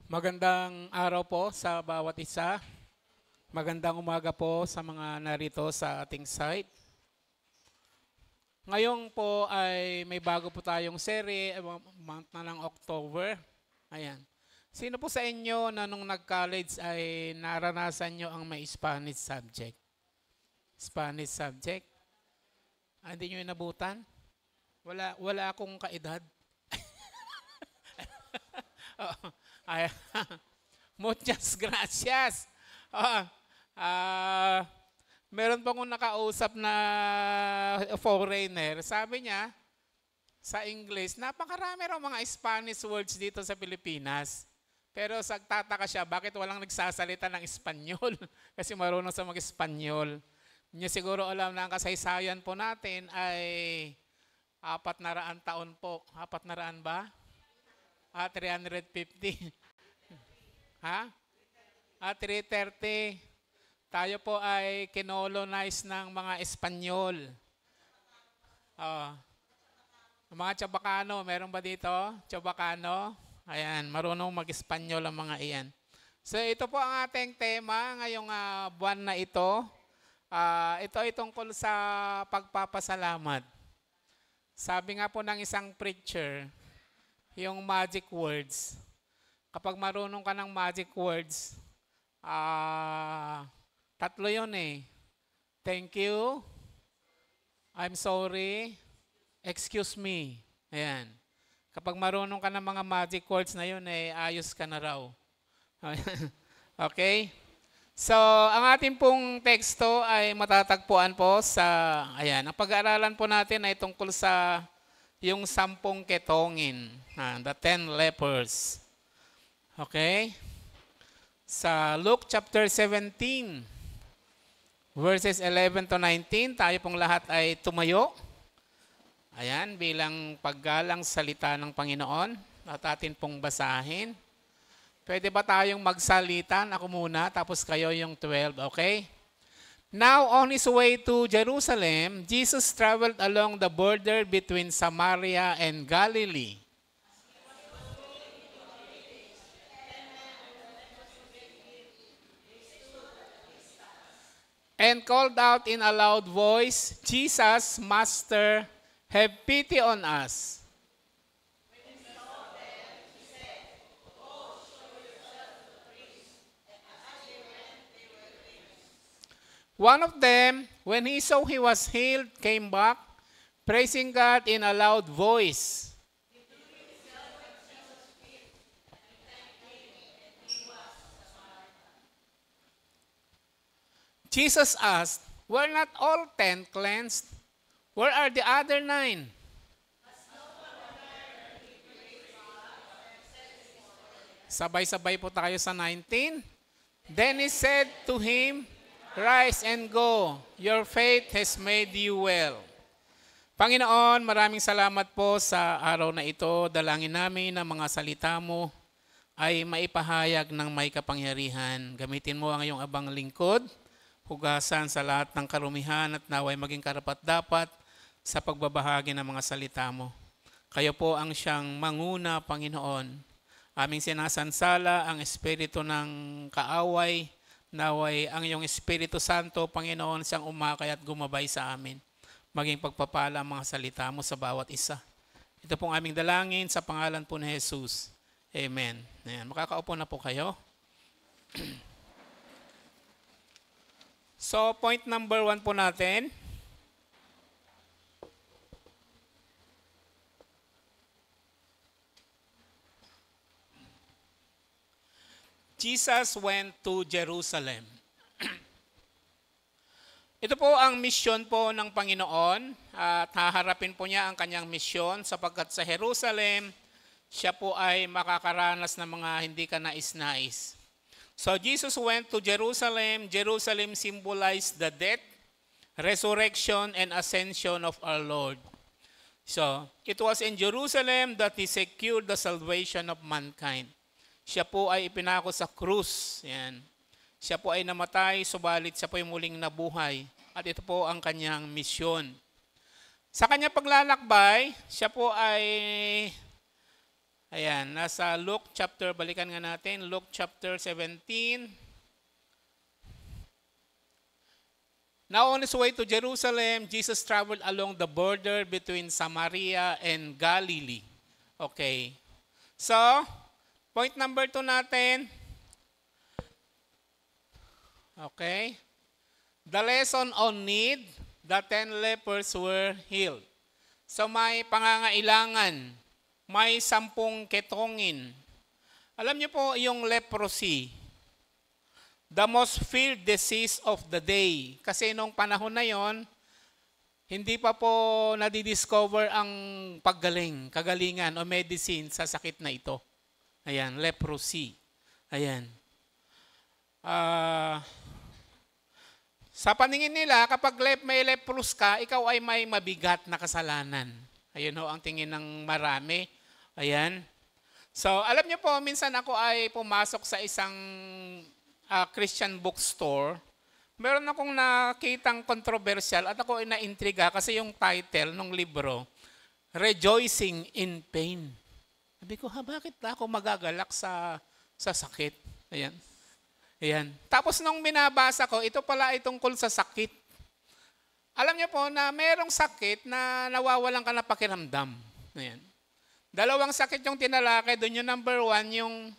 Magandang araw po sa bawat isa. Magandang umaga po sa mga narito sa ating site. Ngayon po ay may bago po tayong serye, month na ng October. Ayan. Sino po sa inyo na nung nag-college ay naranasan nyo ang may Spanish subject? Spanish subject? Hindi nyo inabutan? Wala akong kaedad. Ay, muchas gracias. Meron pa akong nakausap na foreigner. Sabi niya, sa English, napakarami raw mga Spanish words dito sa Pilipinas. Pero sagtataka siya, bakit walang nagsasalita ng Espanyol? Kasi marunong sa mag-Espanyol. Niya siguro alam na ang kasaysayan po natin ay 400 taon po. 400 ba? 350. Ha? 330. Tayo po ay kinolonize ng mga Espanyol. Mga Chabacano, meron ba dito? Chabacano? Ayan, marunong mag-Espanyol ang mga iyan. So ito po ang ating tema ngayong buwan na ito. Ito ay tungkol sa pagpapasalamat. Sabi nga po ng isang preacher, yung magic words. Kapag marunong ka ng magic words, 3 yun eh. Thank you, I'm sorry, excuse me. Ayan. Kapag marunong ka ng mga magic words na yun, ayos ka na raw. Okay? So, ang ating pong teksto ay matatagpuan po sa, ayan, ang pag-aaralan po natin ay tungkol sa yung 10 ketongin, the 10 lepers. Okay? Sa Luke chapter 17, verses 11 to 19, tayo pong lahat ay tumayo. Ayan, bilang paggalang salita ng Panginoon at atin pong basahin. Pwede ba tayong magsalitan? Ako muna, tapos kayo yung 12, okay? Now, on his way to Jerusalem, Jesus traveled along the border between Samaria and Galilee. And called out in a loud voice, Jesus, Master, have pity on us. One of them, when he saw he was healed, came back, praising God in a loud voice. Jesus asked, were not all 10 cleansed? Where are the other 9? Sabay-sabay po tayo sa 19. Then he said to him, rise and go. Your faith has made you well. Panginoon, maraming salamat po sa araw na ito. Dalangin namin na mga salita mo ay maipahayag ng may kapangyarihan. Gamitin mo ang iyong abang lingkod, hugasan sa lahat ng karumihan at naway maging karapat-dapat sa pagbabahagi ng mga salita mo. Kayo po ang siyang manguna, Panginoon. Aming sinasansala ang espiritu ng kaaway, naway ang iyong Espiritu Santo, Panginoon, siyang umakay at gumabay sa amin. Maging pagpapala ang mga salita mo sa bawat isa. Ito pong aming dalangin sa pangalan po ni Jesus. Amen. Ayan. Makakaupo na po kayo. So, point number 1 po natin. Jesus went to Jerusalem. Ito po ang misyon po ng Panginoon at haharapin po niya ang kanyang misyon sapagkat sa Jerusalem, siya po ay makakaranas ng mga hindi kanais-nais. So Jesus went to Jerusalem. Jerusalem symbolized the death, resurrection, and ascension of our Lord. So it was in Jerusalem that He secured the salvation of mankind. Siya po ay ipinako sa krus. Yan. Siya po ay namatay, subalit siya po ay muling nabuhay. At ito po ang kanyang misyon. Sa kanyang paglalakbay, siya po ay Ayan, nasa Luke chapter, balikan nga natin, Luke chapter 17. Now on his way to Jerusalem, Jesus traveled along the border between Samaria and Galilee. Okay. So, point number 2 natin. Okay. The lesson on need, the 10 lepers were healed. So may pangangailangan, may 10 ketongin. Alam niyo po yung leprosy, the most feared disease of the day. Kasi nung panahon na yon, hindi pa po nadidiscover ang kagalingan o medicine sa sakit na ito. Ayan, leprosy. Ayan. Sa paningin nila, kapag may leprous ka, ikaw ay may mabigat na kasalanan. Ayun ho ang tingin ng marami. Ayan. So, alam niyo po, minsan ako ay pumasok sa isang Christian bookstore. Meron akong nakitang controversial at ako ay naintriga kasi yung title ng libro, Rejoicing in Pain. Sabi ko, bakit ako magagalak sa sakit? Ayan. Ayan. Tapos nung binabasa ko, ito pala ay tungkol sa sakit. Alam niyo po na merong sakit na nawawalan ka na pakiramdam. Ayan. 2 sakit yung tinalakay. Doon yung number 1, yung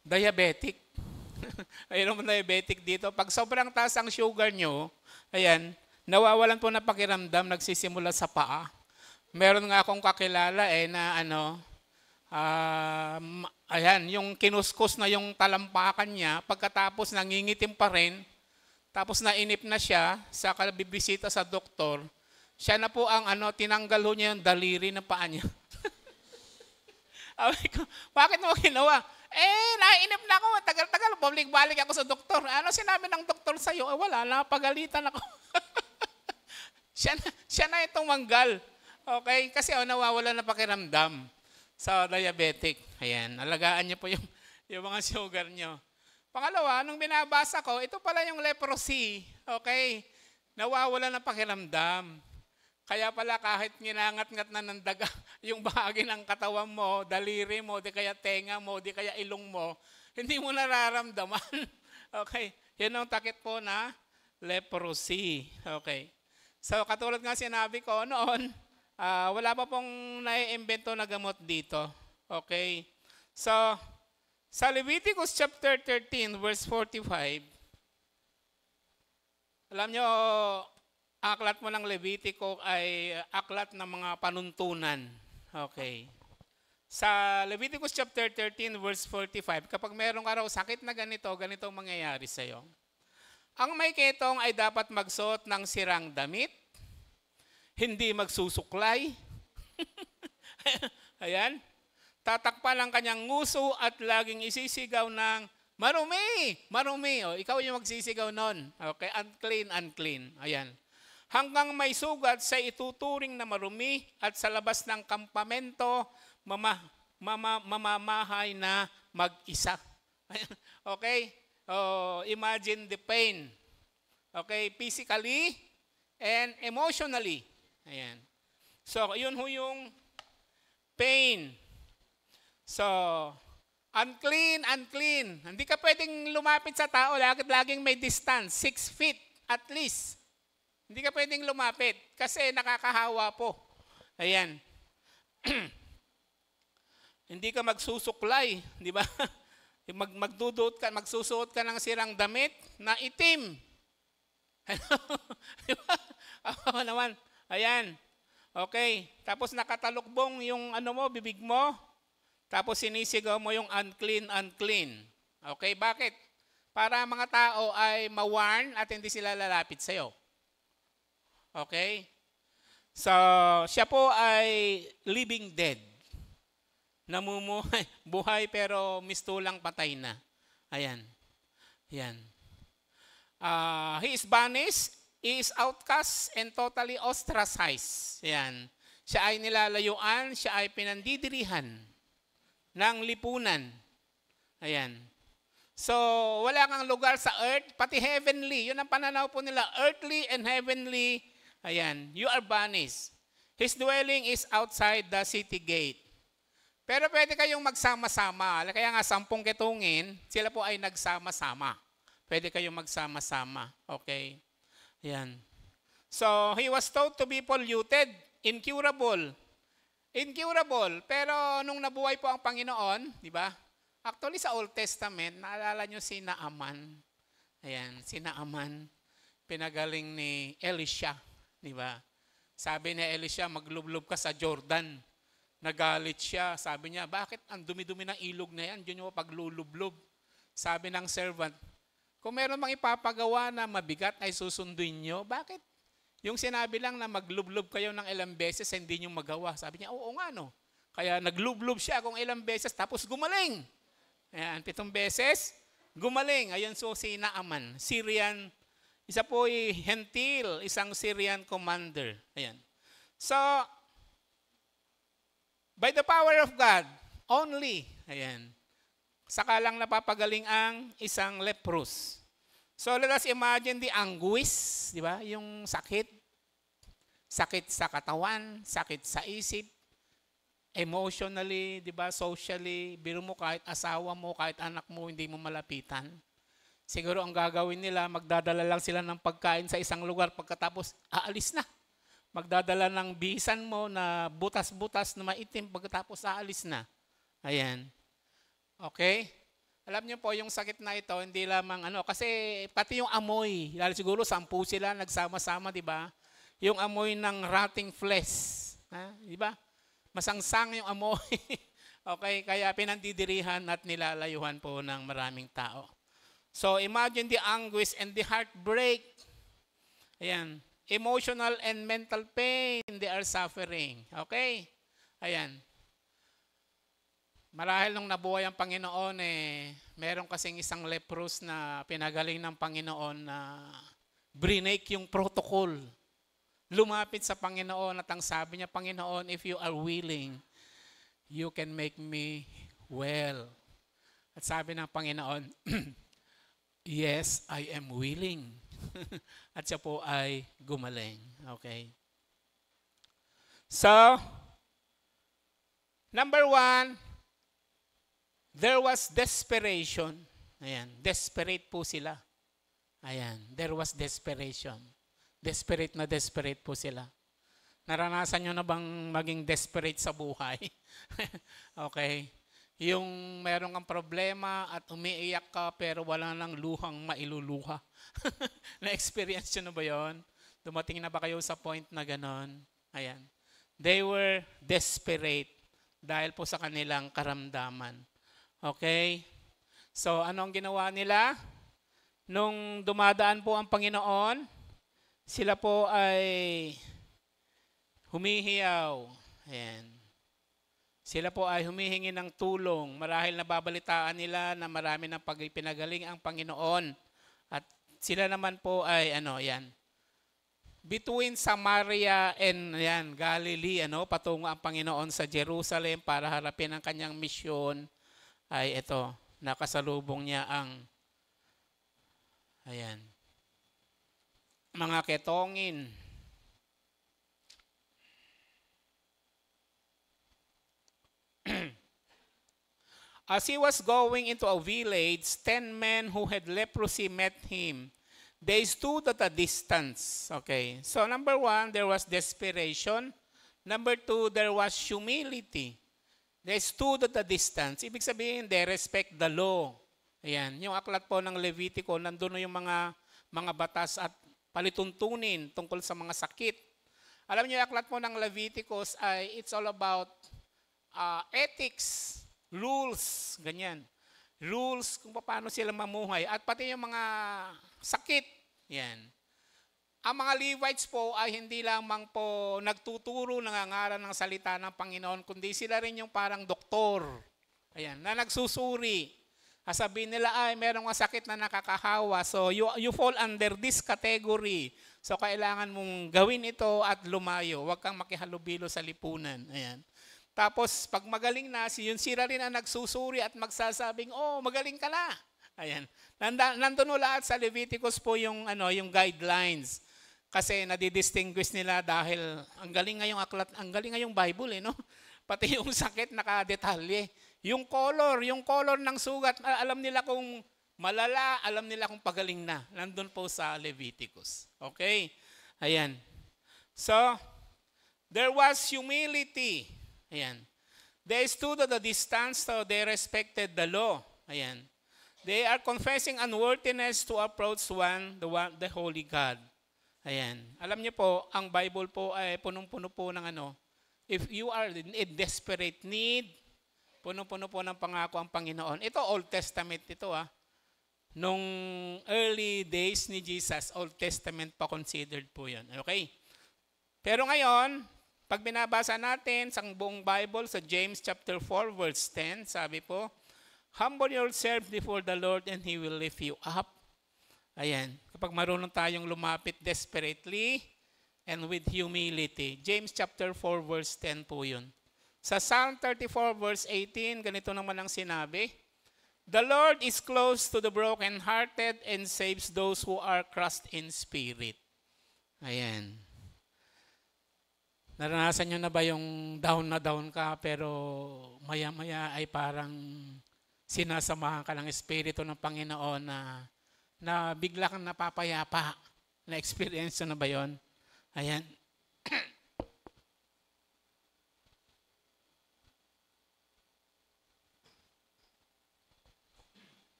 diabetic. Mayroon mo diabetic dito. Pag sobrang taas ang sugar nyo, ayan, nawawalan po na pakiramdam, nagsisimula sa paa. Meron nga akong kakilala na ayan, yung kinuskus na yung talampakan niya, pagkatapos nangingitim pa rin, tapos nainip na siya sa bibisita sa doktor, siya na po ang tinanggal ho niya yung daliri ng paa niya. Bakit mo ginawa? Nainip na ako, tagal-tagal, balik-balik ako sa doktor. Ano sinabi ng doktor sa'yo? Wala, napagalitan ako. siya na itong manggal. Okay? Kasi nawawala na pakiramdam sa diabetic. Ayan, alagaan niyo po yung mga sugar niyo. Pangalawa, nung binabasa ko, ito pala yung leprosy. Okay? Nawawala na pakiramdam. Kaya pala kahit ginangat-ngat na ng daga yung bahagi ng katawan mo, daliri mo, di kaya tenga mo, di kaya ilong mo, hindi mo nararamdaman. Okay? Yan ang takip po na leprosy. Okay? So katulad nga sinabi ko noon, wala pa pong naiimbento na gamot dito. Okay? So, sa Leviticus chapter 13, verse 45, alam nyo, aklat mo ng Levitico ay aklat ng mga panuntunan. Okay. Sa Leviticus chapter 13, verse 45, kapag meron ka raw sakit na ganito ang mangyayari sa'yo. Ang may ketong ay dapat magsuot ng sirang damit, hindi magsusuklay. Ayan. Tatakpan ang kanyang nguso at laging isisigaw ng marumi, marumi. O, ikaw yung magsisigaw nun. Okay, unclean, unclean. Ayan. Hanggang may sugat sa ituturing na marumi at sa labas ng kampamento, mamamahay na mag-isa. Okay? Imagine the pain. Okay? Physically and emotionally. Ayan. So, yun ho yung pain. So, unclean, unclean. Hindi ka pwedeng lumapit sa tao, laging may distance, 6 feet at least. Hindi ka pwedeng lumapit kasi nakakahawa po. Ayan. Hindi ka magsusuklay, di ba? Magsusuot ka ng sirang damit na itim. Di ba? Ako naman. Ayan. Okay. Tapos nakatalukbong yung bibig mo. Tapos sinisigaw mo yung unclean, unclean. Okay, bakit? Para mga tao ay ma-warn at hindi sila lalapit sa'yo. Okay? So, siya po ay living dead. Namumuhay, buhay pero mistulang patay na. Ayan. Ayan. He is banished, he is outcast and totally ostracized. Ayan. Siya ay nilalayuan, siya ay pinandidirihan ng lipunan. Ayan. So, wala kang lugar sa earth, pati heavenly. Yun ang pananaw po nila, earthly and heavenly. Ayan, you are banished. His dwelling is outside the city gate. Pero pwede kayong magsama-sama. Kaya nga 10 ketungin, sila po ay nagsama-sama. Pwede kayong magsama-sama. Okay? Yan. So, he was thought to be polluted, incurable. Incurable. Pero nung nabuhay po ang Panginoon, di ba? Actually sa Old Testament, naalala nyo si Naaman. Ayan, si Naaman. Pinagaling ni Elisha. Di ba? Sabi ni Elisha, maglublob ka sa Jordan. Nagalit siya. Sabi niya, bakit ang dumi-dumi ng ilog na yan? Diyan mo paglulublob. Sabi ng servant, kung meron mang ipapagawa na mabigat ay susunduin nyo, bakit? Yung sinabi lang na maglublob kayo ng ilang beses, hindi nyo magawa. Sabi niya, oo nga no. Kaya naglublob siya kung ilang beses, tapos gumaling. Ayan, 7 beses, gumaling. Ayun so si Naaman, Syrian, isa po ay hentil, isang Syrian commander. Ayan. So, by the power of God, only, ayan, saka lang napapagaling ang isang leprous. So let us imagine the anguish, di ba? Yung sakit. Sakit sa katawan, sakit sa isip, emotionally, di ba? Socially, biro mo kahit asawa mo, kahit anak mo, hindi mo malapitan. Siguro ang gagawin nila, magdadala lang sila ng pagkain sa isang lugar, pagkatapos aalis na. Magdadala ng bisan mo na butas-butas na maitim, pagkatapos aalis na. Ayan. Okay? Alam niyo po, yung sakit na ito, hindi lamang kasi pati yung amoy, lalo siguro 10 sila nagsama-sama, di ba? Yung amoy ng rotting flesh, di ba? Masangsang yung amoy. Okay, kaya pinandidirihan at nilalayuhan po ng maraming tao. So imagine the anguish and the heartbreak. Ayan. Emotional and mental pain they are suffering. Okay? Ayan. Marahil nung nabuhay ang Panginoon, meron kasing isang leprous na pinagaling ng Panginoon na brinake yung protocol. Lumapit sa Panginoon at ang sabi niya, Panginoon, if you are willing, you can make me well. At sabi ng Panginoon, yes, I am willing. At siya po ay gumaling. Okay? So, number 1, there was desperation. Ayan, desperate po sila. Ayan, there was desperation. Desperate po sila. Naranasan nyo na bang maging desperate sa buhay? Okay? Yung meron kang problema at umiiyak ka pero wala nang luhang mailuluha. Na-experience nyo na ba yun? Dumating na ba kayo sa point na ganon? Ayan. They were desperate dahil po sa kanilang karamdaman. Okay? So, ano ang ginawa nila? Nung dumadaan po ang Panginoon, sila po ay humihiyaw. Ayan. Sila po ay humihingi ng tulong. Marahil nababalitaan nila na marami ng pagpinagaling ang Panginoon. At sila naman po ay yan. Between Samaria and Galilee, patungo ang Panginoon sa Jerusalem para harapin ang kanyang misyon, ay ito, nakasalubong niya ang mga ketongin. As he was going into a village, 10 men who had leprosy met him. They stood at a distance. Okay. So number 1, there was desperation. Number 2, there was humility. They stood at a distance. Ibig sabihin, they respect the law. Ayan. Yung aklat po ng Levitico, nandun yung mga batas at palituntunin tungkol sa mga sakit. Alam niyo, yung aklat po ng Leviticus ay it's all about ethics, rules, ganyan. Rules kung paano sila mamuhay at pati yung mga sakit. Yan. Ang mga Levites po ay hindi lamang po nagtuturo, nangangaral ng salita ng Panginoon, kundi sila rin yung parang doktor. Ayan, na nagsusuri. Sabihin nila ay merong sakit na nakakahawa. So you fall under this category. So kailangan mong gawin ito at lumayo. Huwag kang makihalubilo sa lipunan. Ayan. Tapos, pag magaling na, yun sila rin ang nagsusuri at magsasabing, oh, magaling ka na. Ayan. Nandun lahat sa Leviticus po yung guidelines. Kasi nadidistinguish nila dahil ang galing ngayong aklat, ang galing ngayong Bible, no? Pati yung sakit nakadetalye. Yung color ng sugat, alam nila kung malala, alam nila kung pagaling na. Nandun po sa Leviticus. Okay? Ayan. So, there was humility. Ayan. They stood at a distance, so they respected the law. Ayan. They are confessing unworthiness to approach the Holy God. Ayan. Alam niyo po, ang Bible po ay punong-puno po ng if you are in desperate need, punong-puno po ng pangako ang Panginoon. Ito, Old Testament ito Nung early days ni Jesus, Old Testament pa considered po yun. Okay? Pero ngayon, pag binabasa natin sa buong Bible, sa James chapter 4, verse 10, sabi po, humble yourself before the Lord and He will lift you up. Ayan. Kapag marunong tayong lumapit desperately and with humility. James chapter 4, verse 10 po yun. Sa Psalm 34, verse 18, ganito naman ang sinabi, the Lord is close to the brokenhearted and saves those who are crushed in spirit. Ayan. Naranasan nyo na ba yung down na down ka pero maya-maya ay parang sinasamahan ka ng Espiritu ng Panginoon na bigla kang napapayapa? Na-experience na ba yun? Ayan.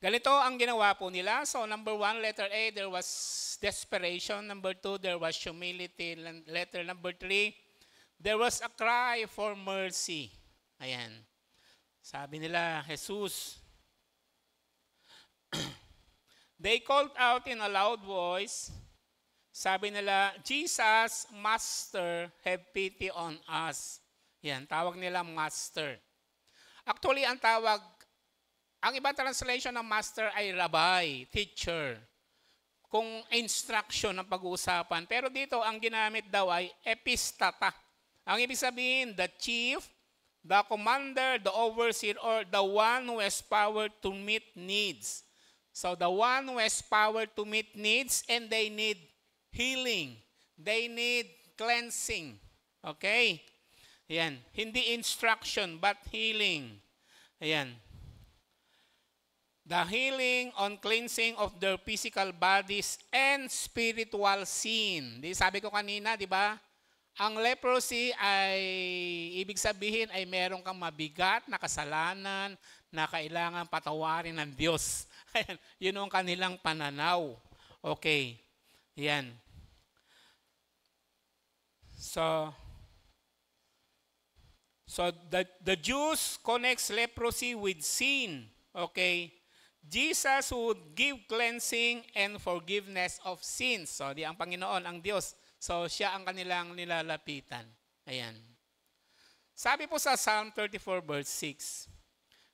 Ganito ang ginawa po nila. So number 1, letter A, there was desperation. Number 2, there was humility. Letter number 3, there was a cry for mercy. Ayan. Sabi nila, Jesus. They called out in a loud voice. Sabi nila, Jesus, Master, have pity on us. Yan, tawag nila Master. Actually, ang ibang translation ng Master ay Rabbi, Teacher. Kung instruction ang pag-uusapan. Pero dito, ang ginamit daw ay epistata. Ang ibig sabihin, the chief, the commander, the overseer, or the one who has power to meet needs. So the one who has power to meet needs and they need healing. They need cleansing. Okay? Ayan. Hindi instruction but healing. Ayan. The healing on cleansing of their physical bodies and spiritual sin. Sabi ko kanina, di ba? Ang leprosy ay, ibig sabihin ay meron kang mabigat na kasalanan na kailangan patawarin ng Diyos. Ayan, yun ang kanilang pananaw. Okay. Yan. So the Jews connects leprosy with sin. Okay. Jesus would give cleansing and forgiveness of sins. So, ang Panginoon, ang Diyos. So, siya ang kanilang nilalapitan. Ayan. Sabi po sa Psalm 34 verse 6,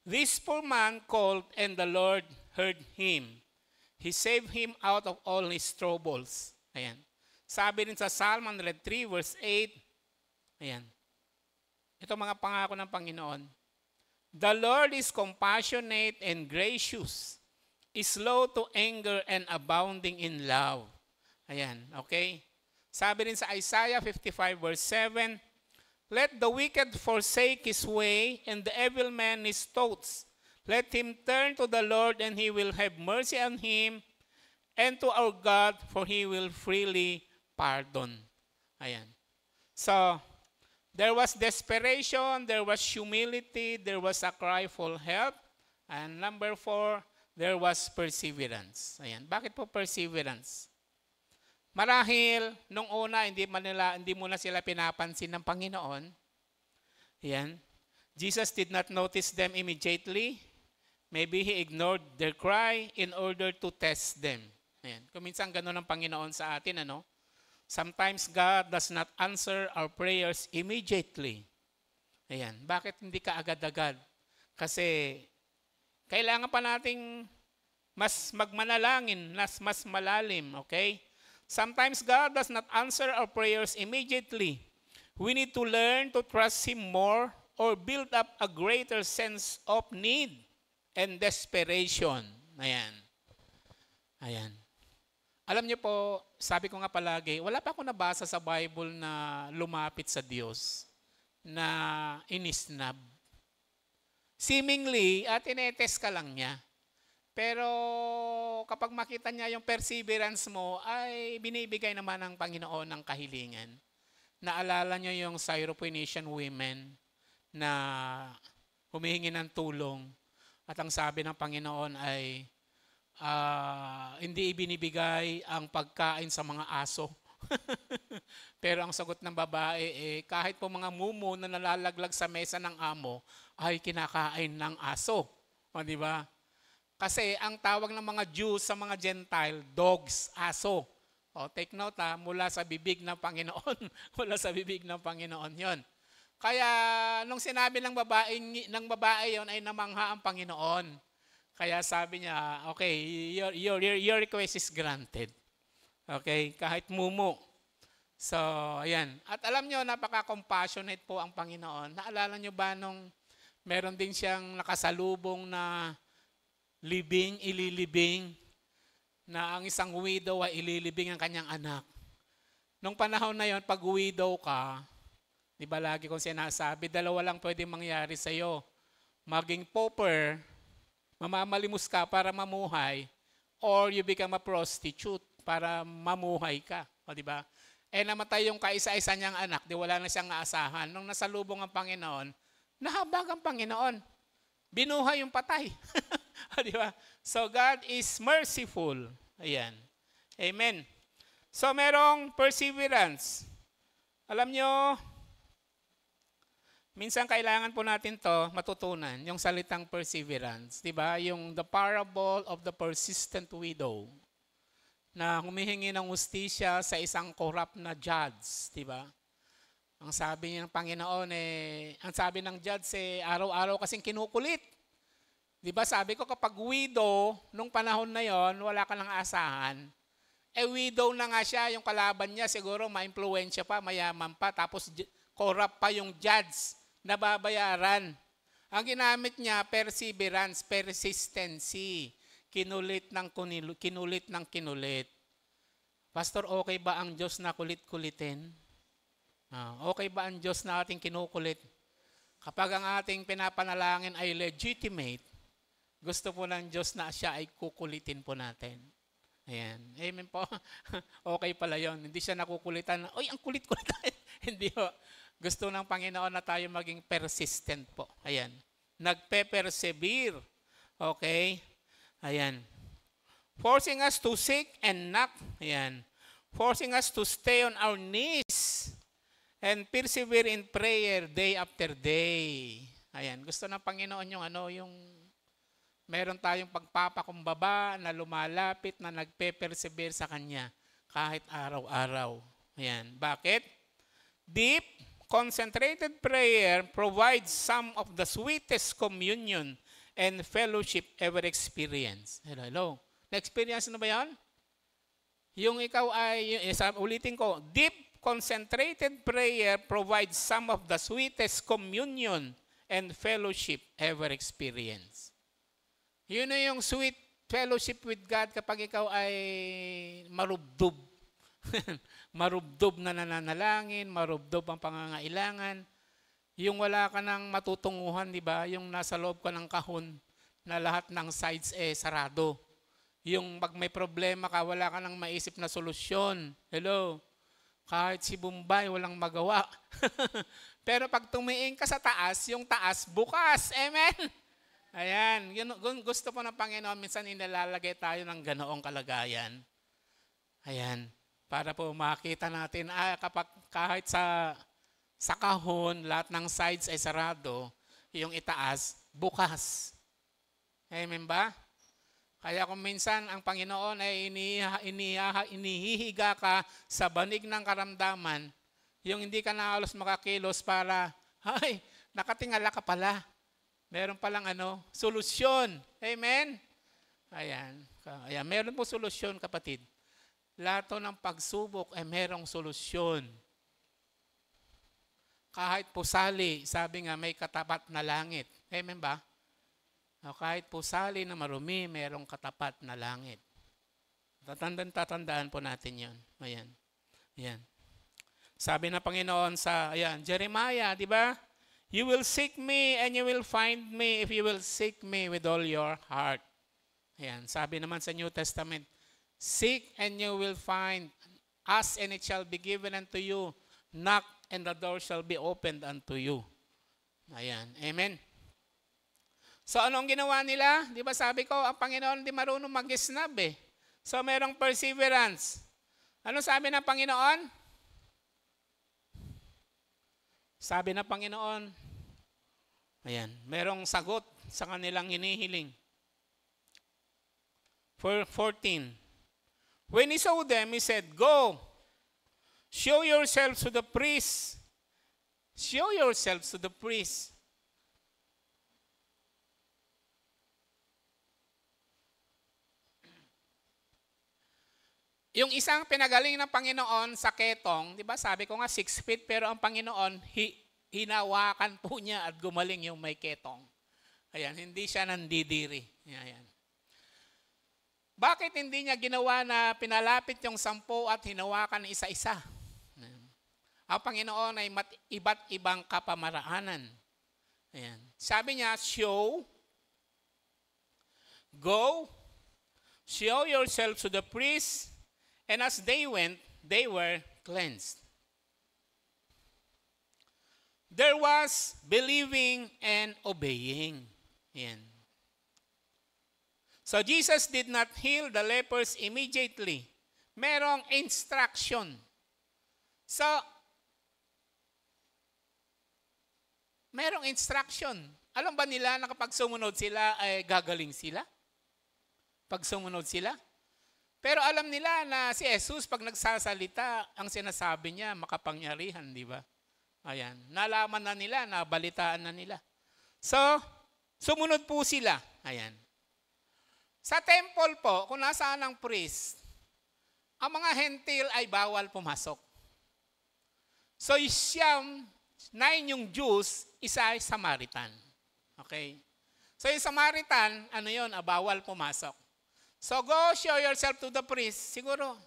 this poor man called and the Lord heard him. He saved him out of all his troubles. Ayan. Sabi rin sa Psalm 103 verse 8, ayan. Ito mga pangako ng Panginoon. The Lord is compassionate and gracious, is slow to anger and abounding in love. Ayan, okay? Sabi rin sa Isaiah 55 verse 7, let the wicked forsake his way and the evil man his thoughts. Let him turn to the Lord and He will have mercy on him, and to our God, for He will freely pardon. Ayan. So, there was desperation, there was humility, there was a cry for help. And number 4, there was perseverance. Ayan. Bakit po perseverance? Marahil, nung una, hindi muna sila pinapansin ng Panginoon. Ayan. Jesus did not notice them immediately. Maybe He ignored their cry in order to test them. Ayan. Kung minsan ganun ang Panginoon sa atin, Sometimes God does not answer our prayers immediately. Ayan. Bakit hindi ka agad-agad? Kasi kailangan pa nating mas magmanalangin, mas malalim. Okay? Sometimes God does not answer our prayers immediately. We need to learn to trust Him more or build up a greater sense of need and desperation. Ayan. Ayan. Alam niyo po, sabi ko nga palagi, wala pa ako nabasa sa Bible na lumapit sa Diyos. na inisnab. Seemingly, tinetest ka lang niya. Pero kapag makita niya yung perseverance mo, ay binibigay naman ng Panginoon ng kahilingan. Naalala niyo yung Syrophoenician women na humihingi ng tulong. At ang sabi ng Panginoon ay, hindi ibinibigay ang pagkain sa mga aso. Pero ang sagot ng babae, kahit po mga mumo na nalalaglag sa mesa ng amo, ay kinakain ng aso. O, di ba? Kasi ang tawag ng mga Jews sa mga Gentile, dogs, aso. O, take note mula sa bibig ng Panginoon. Mula sa bibig ng Panginoon yon. Kaya nung sinabi ng babae yon ay namangha ang Panginoon. Kaya sabi niya, okay, your request is granted. Okay, kahit mumo. So, ayan. At alam nyo, napaka-compassionate po ang Panginoon. Naalala nyo ba nung meron din siyang nakasalubong na ililibing, na ang isang widow ay ililibing ang kanyang anak. Nung panahon na yon, pag widow ka, di ba lagi kong sinasabi, dalawa lang pwede mangyari sa'yo. Maging pauper, mamamalimos ka para mamuhay, or you become a prostitute para mamuhay ka. O di ba? Namatay yung kaisa-isa niyang anak, di wala na siyang aasahan. Nung nasalubong ang Panginoon, nahabag ang Panginoon. Binuhay yung patay. Di ba? So God is merciful. Ayan. Amen. So merong perseverance. Alam nyo, minsan kailangan po natin to matutunan, yung salitang perseverance. Di ba? Yung the parable of the persistent widow na humihingi ng hustisya sa isang corrupt na judge. Di ba? Ang sabi ng Panginoon ang sabi ng judge araw-araw kasing kinukulit. Di ba sabi ko kapag widow, nung panahon na yon wala ka lang asahan. Widow na nga siya, yung kalaban niya siguro ma-impluwensya pa, mayaman pa, tapos corrupt pa yung judge, nababayaran. Ang ginamit niya, perseverance, persistency, kinulit ng kinulit. Pastor, okay ba ang Diyos na kulit-kulitin? Okay ba ang Diyos na ating kinukulit? Kapag ang ating pinapanalangin ay legitimate, gusto po ng Diyos na siya ay kukulitin po natin. Ayan. Amen po. Okay pala yon. Hindi siya nakukulitan. Oy, ang kulit-kulit. Hindi po. Gusto ng Panginoon na tayo maging persistent po. Ayan. Nagpe-persevere. Okay? Ayan. Forcing us to seek and knock. Ayan. Forcing us to stay on our knees and persevere in prayer day after day. Ayan. Gusto ng Panginoon yung meron tayong pagpapakumbaba na lumalapit na nagpe-persevere sa Kanya kahit araw-araw. Ayan. Bakit? Deep, concentrated prayer provides some of the sweetest communion and fellowship ever experienced. Hello. Na-experience na ba yan? Yung ikaw ay, ulitin ko, deep, concentrated prayer provides some of the sweetest communion and fellowship ever experienced. Yun na yung sweet fellowship with God kapag ikaw ay marubdob. Marubdob na nananalangin, marubdob ang pangangailangan. Yung wala ka ng matutunguhan, di ba? Yung nasa loob ka ng kahon na lahat ng sides sarado. Yung pag may problema ka, wala ka ng maisip na solusyon. Hello? Kahit si Bombay, walang magawa. Pero pag tumiing ka sa taas, yung taas bukas. Amen? Ayan, gusto po ng Panginoon, minsan inilalagay tayo ng ganoong kalagayan. Ayan, para po makita natin, kapag kahit sa kahon, lahat ng sides ay sarado, yung itaas, bukas. Amen ba? Kaya kung minsan ang Panginoon ay inihihiga ka sa banig ng karamdaman, yung hindi ka na halos makakilos para, nakatingala ka pala. Meron palang solusyon. Amen? Ayan. Meron po solusyon, kapatid. Lahat ng pagsubok ay merong solusyon. Kahit pusali, sabi nga may katapat na langit. Amen ba? Kahit pusali na marumi, merong katapat na langit. Tatandaan po natin yon. Ayan. Ayan. Sabi na Panginoon sa Jeremiah, di ba? You will seek me and you will find me if you will seek me with all your heart. Ayan, sabi naman sa New Testament, seek and you will find, ask and it shall be given unto you, knock and the door shall be opened unto you. Ayan, amen. So anong ginawa nila? Di ba sabi ko, ang Panginoon di marunong mag-snub eh. So merong perseverance. Ano sabi ng Panginoon? Sabi ng Panginoon, ayan, merong sagot sa kanilang hinihiling. 14. When he saw them, he said, go, show yourselves to the priest. Show yourselves to the priest. Yung isang pinagaling ng Panginoon sa ketong, di ba sabi ko nga 6 feet, pero ang Panginoon, hinawakan po niya at gumaling yung may ketong. Ayan, hindi siya nandidiri. Ayan. Bakit hindi niya ginawa na pinalapit yung 10 at hinawakan isa-isa? Ang Panginoon ay iba't ibang kapamaraanan. Ayan. Sabi niya, show, go, show yourself to the priest, and as they went, they were cleansed. There was believing and obeying. Ayan. So Jesus did not heal the lepers immediately. Merong instruction. So, merong instruction. Alam ba nila na kapag sumunod sila ay gagaling sila? Pag sumunod sila? Pero alam nila na si Jesus pag nagsasalita, ang sinasabi niya makapangyarihan, di ba? Ayan. Nalaman na nila, nabalitaan na nila. So, sumunod po sila. Ayan. Sa temple po, kung nasaan ang priest, ang mga hentil ay bawal pumasok. So, siyam, 9 yung Jews, isa ay Samaritan. Okay? So, yung Samaritan, ano yun? Bawal pumasok. So, go show yourself to the priest. Siguro,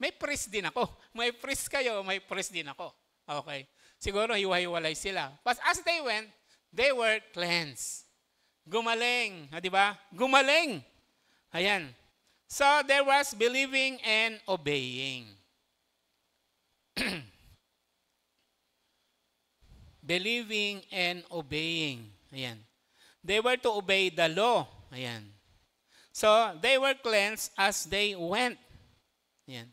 may priest din ako. May priest kayo, may priest din ako. Okay. Siguro, hiwa-hiwalay sila. But as they went, they were cleansed. Gumaling. Di ba? Gumaling. Ayan. So, there was believing and obeying. Believing and obeying. Ayan. They were to obey the law. Ayan. So, they were cleansed as they went. Ayan.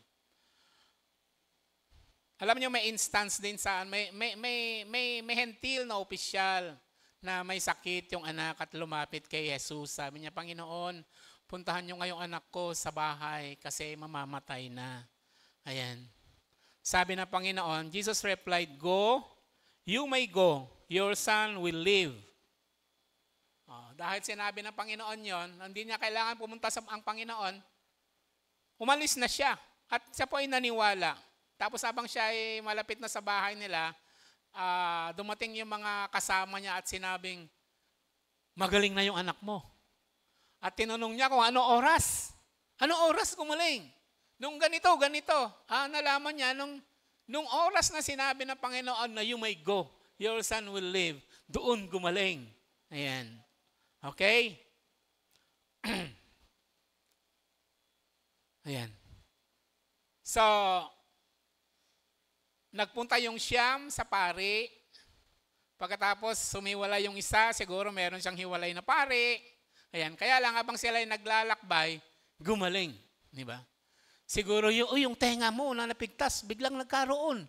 Alam niyo may instance din saan may hentil na opisyal na may sakit yung anak at lumapit kay Jesus. Sabi niya, Panginoon, puntahan niyo ngayong anak ko sa bahay kasi mamamatay na. Ayan. Sabi ng Panginoon, Jesus replied, go, you may go, your son will live. Dahil sinabi ng Panginoon yon, hindi niya kailangan pumunta sa ang Panginoon, umalis na siya. At siya po ay naniwala. Tapos habang siya ay malapit na sa bahay nila, dumating yung mga kasama niya at sinabing, magaling na yung anak mo. At tinanong niya kung ano oras. Ano oras gumaling? Nung ganito. Nalaman niya, nung oras na sinabi ng Panginoon na you may go, your son will live, doon gumaling. Ayan. Okay? Ayan. So, nagpunta yung siyam sa pari. Pagkatapos sumiwala yung isa, siguro meron siyang hiwalay na pari. Ayan. Kaya lang habang sila ay naglalakbay, gumaling. Di ba? Siguro yung tenga mo na napigtas, biglang nagkaroon.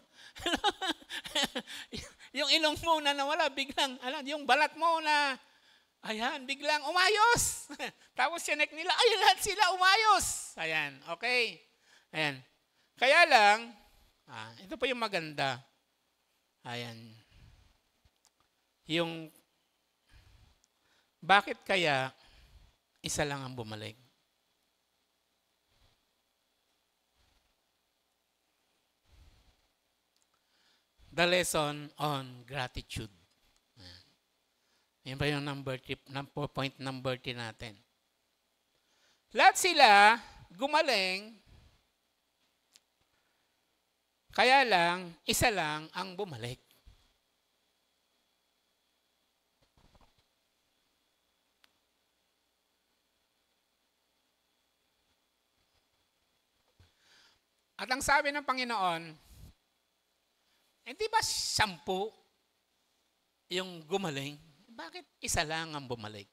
Yung ilong mo na nawala, biglang, yung balat mo na, ayan, biglang umayos. Tapos sinek nila, ay lahat sila umayos. Ayan, okay. Ayan. Kaya lang, ito po yung maganda. Ayan. Yung, bakit kaya isa lang ang bumalik? The lesson on gratitude. Yan pa yung point number 10 natin. Lahat sila gumaling Kaya lang, isa lang ang bumalik. At ang sabi ng Panginoon, hindi ba 10 yung gumaling? Bakit isa lang ang bumalik?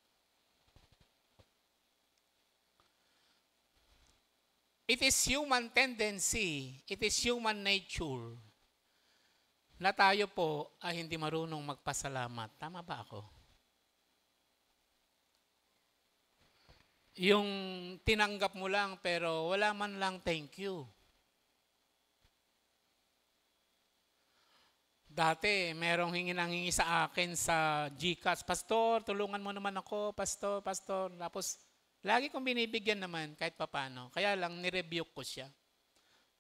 It is human tendency, it is human nature na tayo po ay hindi marunong magpasalamat. Tama ba ako? Yung tinanggap mo lang pero wala man lang thank you. Dati, merong hingi sa akin sa GCash, Pastor, tulungan mo naman ako, Pastor. Tapos, lagi kong binibigyan naman kahit papano. Kaya lang, nirebuke ko siya.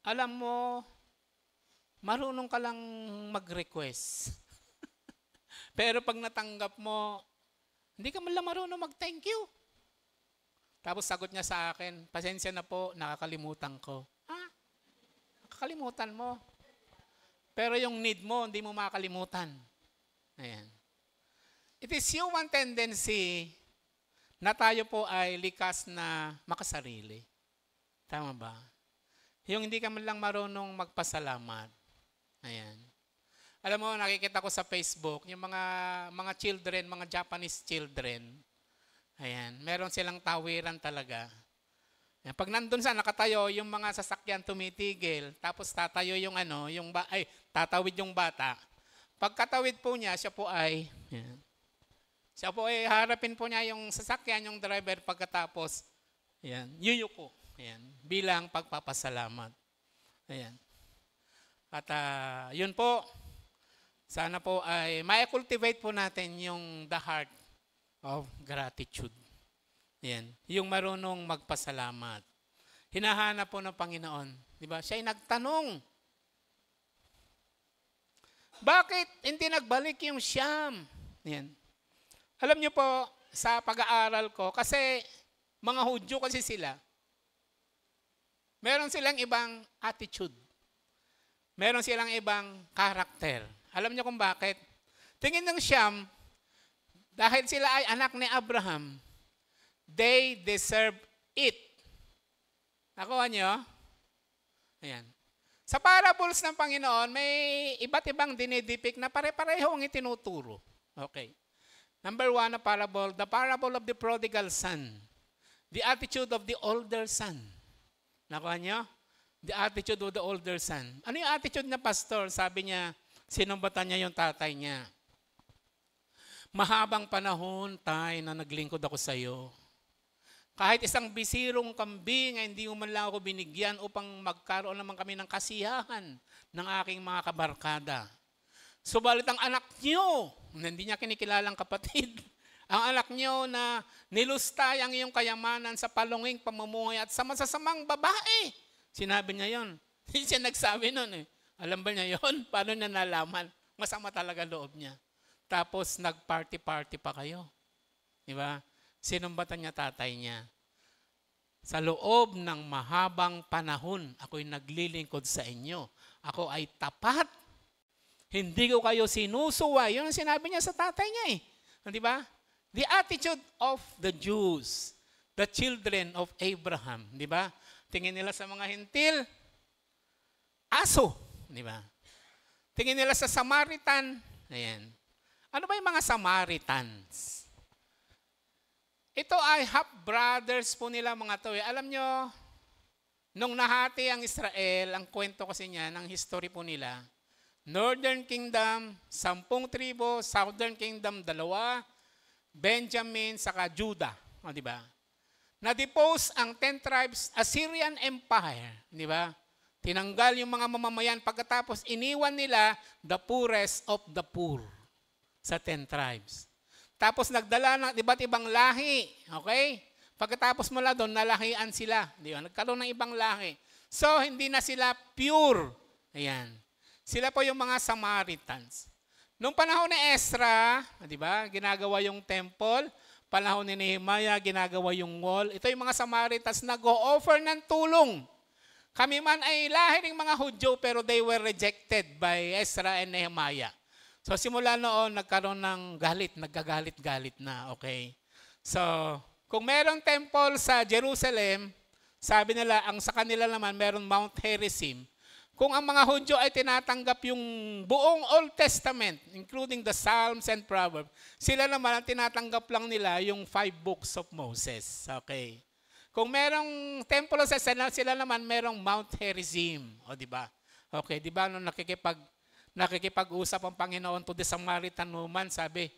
Alam mo, marunong ka lang mag-request. Pero pag natanggap mo, hindi ka man lang marunong mag-thank you. Tapos sagot niya sa akin, pasensya na po, nakakalimutan ko. Nakakalimutan mo. Pero yung need mo, hindi mo makakalimutan. Ayan. It is human tendency na tayo po ay likas na makasarili. Tama ba? Yung hindi ka man lang marunong magpasalamat. Ayan. Alam mo, nakikita ko sa Facebook, yung mga children, mga Japanese children, ayan, meron silang tawiran talaga. Ayan, pag nandun sa nakatayo, yung mga sasakyan tumitigil, tapos tatayo yung tatawid yung bata. Pagkatawid po niya, siya po ay harapin po niya yung sasakyan, yung driver, pagkatapos, ayan, yuyuko. Ayan, bilang pagpapasalamat. Ayan. At yun po, sana po ay ma-cultivate po natin yung the heart of gratitude. Ayan, yung marunong magpasalamat. Hinahanap po ng Panginoon. Di ba? Siya ay nagtanong. Bakit hindi nagbalik yung Siyam? Ayan. Alam niyo po, sa pag-aaral ko, kasi mga Hudyo kasi sila, meron silang ibang attitude. Meron silang ibang karakter. Alam niyo kung bakit? Tingin ng Siyam, dahil sila ay anak ni Abraham, they deserve it. Nakuha niyo? Ayan. Sa parables ng Panginoon, may iba't ibang dinidepict na pare-pareho ang itinuturo. Okay. Number 1 na parable, the parable of the prodigal son. The attitude of the older son. Nakuha niyo? The attitude of the older son. Ano yung attitude na pastor? Sabi niya, sinumbatan niya yung tatay niya. Mahabang panahon, tay, na naglingkod ako sa iyo. Kahit isang bisirong kambing ay hindi mo man lang ako binigyan upang magkaroon naman kami ng kasiyahan ng aking mga kabarkada. Subalit ang anak niyo, hindi niya kinikilalang kapatid, ang anak niyo na nilustay ang iyong kayamanan sa palunging pamumuhay at sa masasamang babae. Sinabi niya yon. Hindi siya nagsabi nun eh. Alam ba niya yon? Paano niya nalaman? Masama talaga loob niya. Tapos nag-party-party pa kayo. Di ba? Sinumbatan niya tatay niya. Sa loob ng mahabang panahon, ako'y naglilingkod sa inyo. Ako ay tapat. Hindi ko kayo sinusuway. Yun ang sinabi niya sa tatay niya eh. Di ba? The attitude of the Jews, the children of Abraham. Di ba? Tingin nila sa mga hintil, aso. Di ba? Tingin nila sa Samaritan. Ayan. Ano ba yung mga Samaritans? Ito ay half-brothers po nila mga to. Alam nyo, nung nahati ang Israel, ang kwento kasi niya, ng history po nila, Northern Kingdom, 10 tribo, Southern Kingdom, 2, Benjamin, saka Judah. O, di ba? Na-depose ang 10 tribes, Assyrian Empire. Di ba? Tinanggal yung mga mamamayan. Pagkatapos, iniwan nila the poorest of the poor sa 10 tribes. Tapos nagdala ng iba't ibang lahi. Okay? Pagkatapos mula doon, nalahian sila. Di ba? Nagkaroon ng ibang lahi. So, hindi na sila pure. Ayan. Sila po yung mga Samaritans. Noong panahon ni Ezra, di ba? Ginagawa yung temple. Panahon ni Nehemiah, ginagawa yung wall. Ito yung mga Samaritans nag-o-offer ng tulong Kami man ay lahi ng mga Hudyo pero they were rejected by Ezra and Nehemiah. So simula noon nagkaroon ng galit, nagkagalit-galit na, okay? So kung merong temple sa Jerusalem, sabi nila ang sa kanila naman merong Mount Gerizim. Kung ang mga Hudyo ay tinatanggap yung buong Old Testament, including the Psalms and Proverbs, sila naman ang tinatanggap lang nila yung 5 books of Moses. Okay. Kung merong templo sa sila naman merong Mount Gerizim, o di ba? Okay, di ba nung nakikipag-usap ang Panginoon to the Samaritan woman, sabi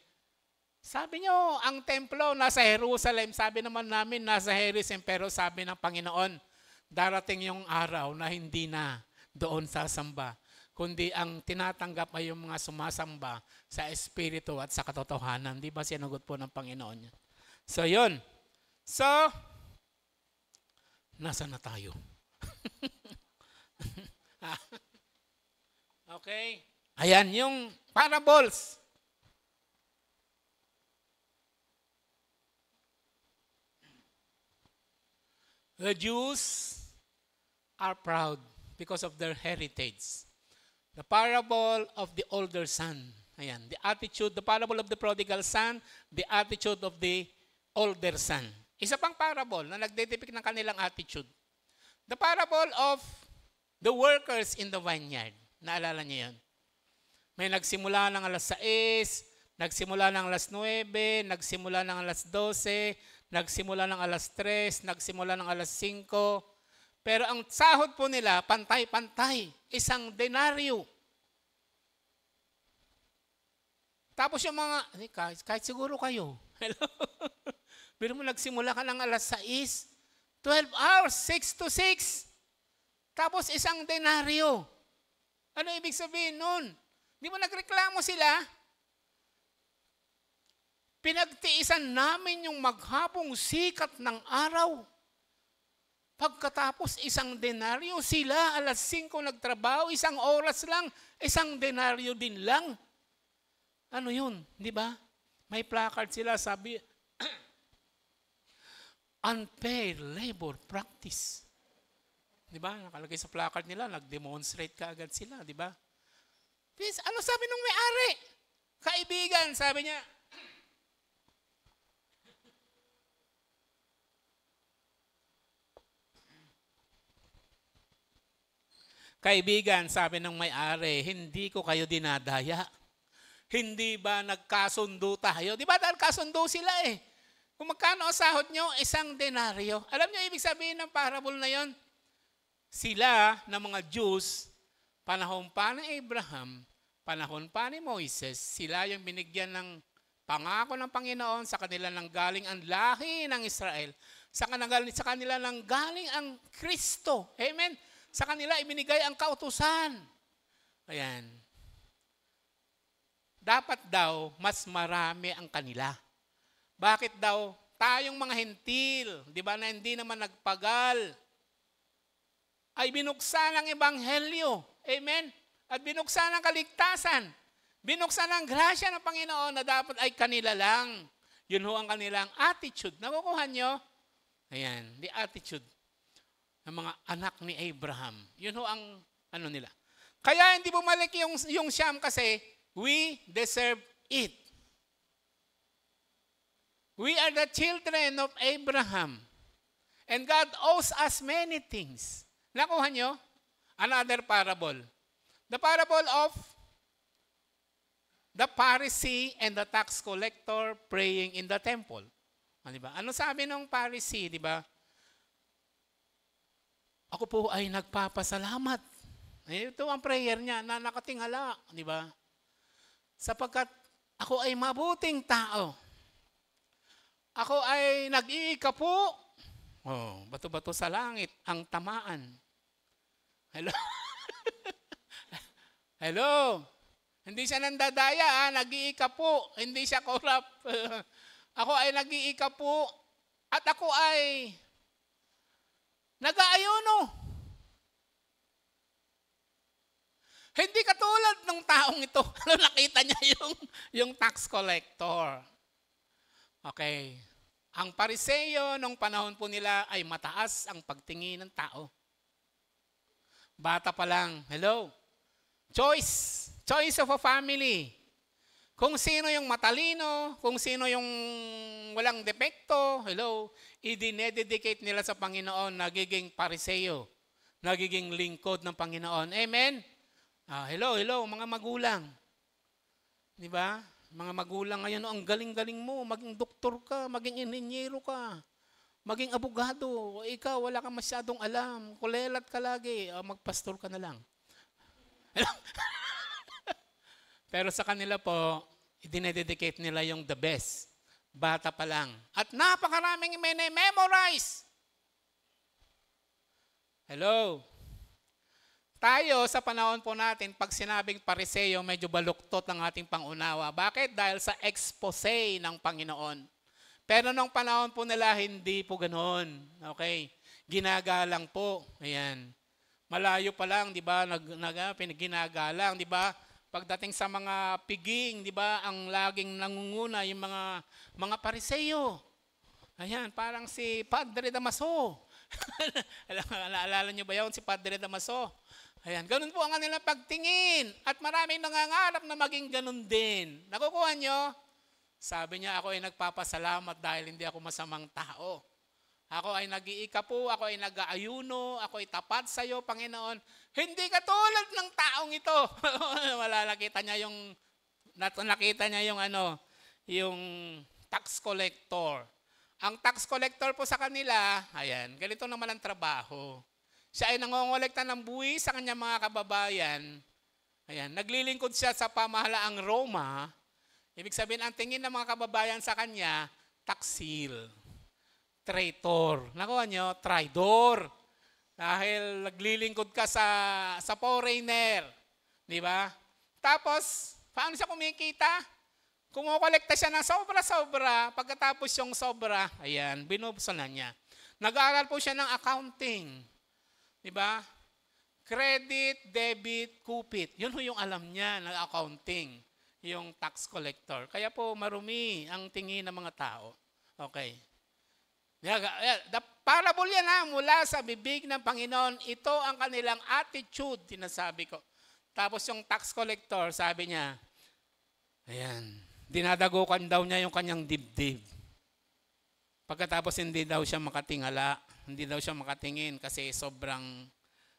nyo, ang templo nasa Jerusalem, sabi naman namin nasa Gerizim, pero sabi ng Panginoon, darating yung araw na hindi na doon sasamba, kundi ang tinatanggap ay yung mga sumasamba sa Espiritu at sa katotohanan. Di ba sinagot po ng Panginoon niya? So yun. So, nasa na tayo? Okay. Ayan, yung parables. The Jews are proud because of their heritage. The parable of the older son. Ayan, the attitude, the parable of the prodigal son, the attitude of the older son. Isa pang parable na nagdedepict ng kanilang attitude. The parable of the workers in the vineyard. Naalala niyo yun? May nagsimula ng alas 6, nagsimula ng alas 9, nagsimula ng alas 12, nagsimula ng alas 3, nagsimula ng alas 5. Pero ang sahod po nila, pantay-pantay. Isang denaryo. Tapos yung mga, kahit siguro kayo. Hello? Pero mo nagsimula ka ng alas 6, 12 hours, 6 to 6. Tapos isang denaryo. Ano ibig sabihin nun? Di ba nagreklamo sila? Pinagtiisan namin yung maghapong sikat ng araw. Pagkatapos isang denaryo, sila alas 5 nagtrabaho, isang oras lang, isang denaryo din lang. Ano yun? Di ba? May placard sila, sabi, unpaid labor practice. Di ba? Nakalagay sa placard nila, nag-demonstrate ka agad sila, di ba? Ano sabi nung may-ari? Kaibigan, sabi niya, kaibigan, sabi ng may-ari, hindi ko kayo dinadaya. Hindi ba nagkasundo tayo? Di ba dahil kasundo sila eh. Kung magkano ang sahod nyo, isang denaryo. Alam nyo ibig sabihin ng parable na yon? Sila na mga Jews, panahon pa ni Abraham, panahon pa ni Moises, sila yung binigyan ng pangako ng Panginoon sa kanila nang galing ang lahi ng Israel. Sa kanila nang galing ang Kristo. Amen? Sa kanila ibinigay ang kautusan. Ayan. Dapat daw mas marami ang kanila. Bakit daw tayong mga hentil, di ba na hindi naman nagpagal, ay binuksan ang ebanghelyo. Amen? At binuksan ang kaligtasan. Binuksan ang grasya ng Panginoon na dapat ay kanila lang. Yun ho ang kanilang attitude. Nakukuha nyo? Ayan, the attitude ng mga anak ni Abraham. Yun ho ang ano nila. Kaya hindi bumalik yung Siyam kasi we deserve it. We are the children of Abraham. And God owes us many things. Nakuha nyo? Another parable. The parable of the Pharisee and the tax collector praying in the temple. Diba? Ano sabi ng Pharisee, di ba? Ako po ay nagpapasalamat. Ito ang prayer niya na nakatingala, di ba? Sapagkat ako ay mabuting tao. Ako ay nag-iikapo. Oh, bato-bato sa langit ang tamaan. Hello? Hello? Hindi siya nandadaya, nag-iikapo. Hindi siya corrupt. Ako ay nag-iikapo at ako ay nag-aayuno. Hindi katulad ng taong ito. Nakita niya yung tax collector. Okay. Ang Pariseo nung panahon po nila ay mataas ang pagtingin ng tao. Bata pa lang. Hello? Choice. Choice of a family. Kung sino yung matalino, kung sino yung walang depekto, hello, idinededicate nila sa Panginoon, nagiging pariseo, nagiging lingkod ng Panginoon. Amen? Hello, mga magulang. Di ba? Mga magulang ngayon, ang galing-galing mo, maging doktor ka, maging inhinyero ka, maging abogado, ikaw wala kang masyadong alam, kulelat ka lagi, magpastor ka na lang. Pero sa kanila po, dinededicate nila yung the best. Bata pa lang. At napakaraming memorize. Hello? Tayo sa panahon po natin, pag sinabing pariseo, medyo baluktot ang ating pangunawa. Bakit? Dahil sa expose ng Panginoon. Pero nung panahon po nila, hindi po ganoon. Okay? Ginagalang po. Ayan. Malayo pa lang, di ba? Ginagalang, di ba? Pagdating sa mga piging, di ba? Ang laging nangunguna yung mga pariseo. Ayan, parang si Padre Damaso. Naalala niyo ba yun, si Padre Damaso? Ayan, ganun po ang kanilang pagtingin. At maraming nangangarap na maging ganun din. Nakukuha niyo? Sabi niya, ako ay nagpapasalamat dahil hindi ako masamang tao. Ako ay nag-iikapu, ako ay nag-aayuno, ako ay tapat sa iyo, Panginoon. Hindi katulad ng taong ito. Nakita niya yung tax collector. Ang tax collector po sa kanila, ayan, ganito naman ang trabaho. Siya ay nangongolekta ng buwis sa kanyang mga kababayan. Ayan, naglilingkod siya sa pamahalaang Roma. Ibig sabihin, ang tingin ng mga kababayan sa kanya, taksil. Traitor. Nakuha nyo? Traidor. Dahil naglilingkod ka sa foreigner. Di ba? Tapos, paano siya kumikita? Kumukolekta siya ng sobra-sobra. Pagkatapos yung sobra, ayan, binubsan na niya. Nag-aaral po siya ng accounting. Di ba? Credit, debit, kupit. Yun ho yung alam niya ng accounting. Yung tax collector. Kaya po marumi ang tingin ng mga tao. Okay. The parable yan mula sa bibig ng Panginoon. Ito ang kanilang attitude, tinasabi ko. Tapos yung tax collector, sabi niya, ayan, dinadagukan daw niya yung kanyang dibdib. Pagkatapos hindi daw siya makatingala, hindi daw siya makatingin kasi sobrang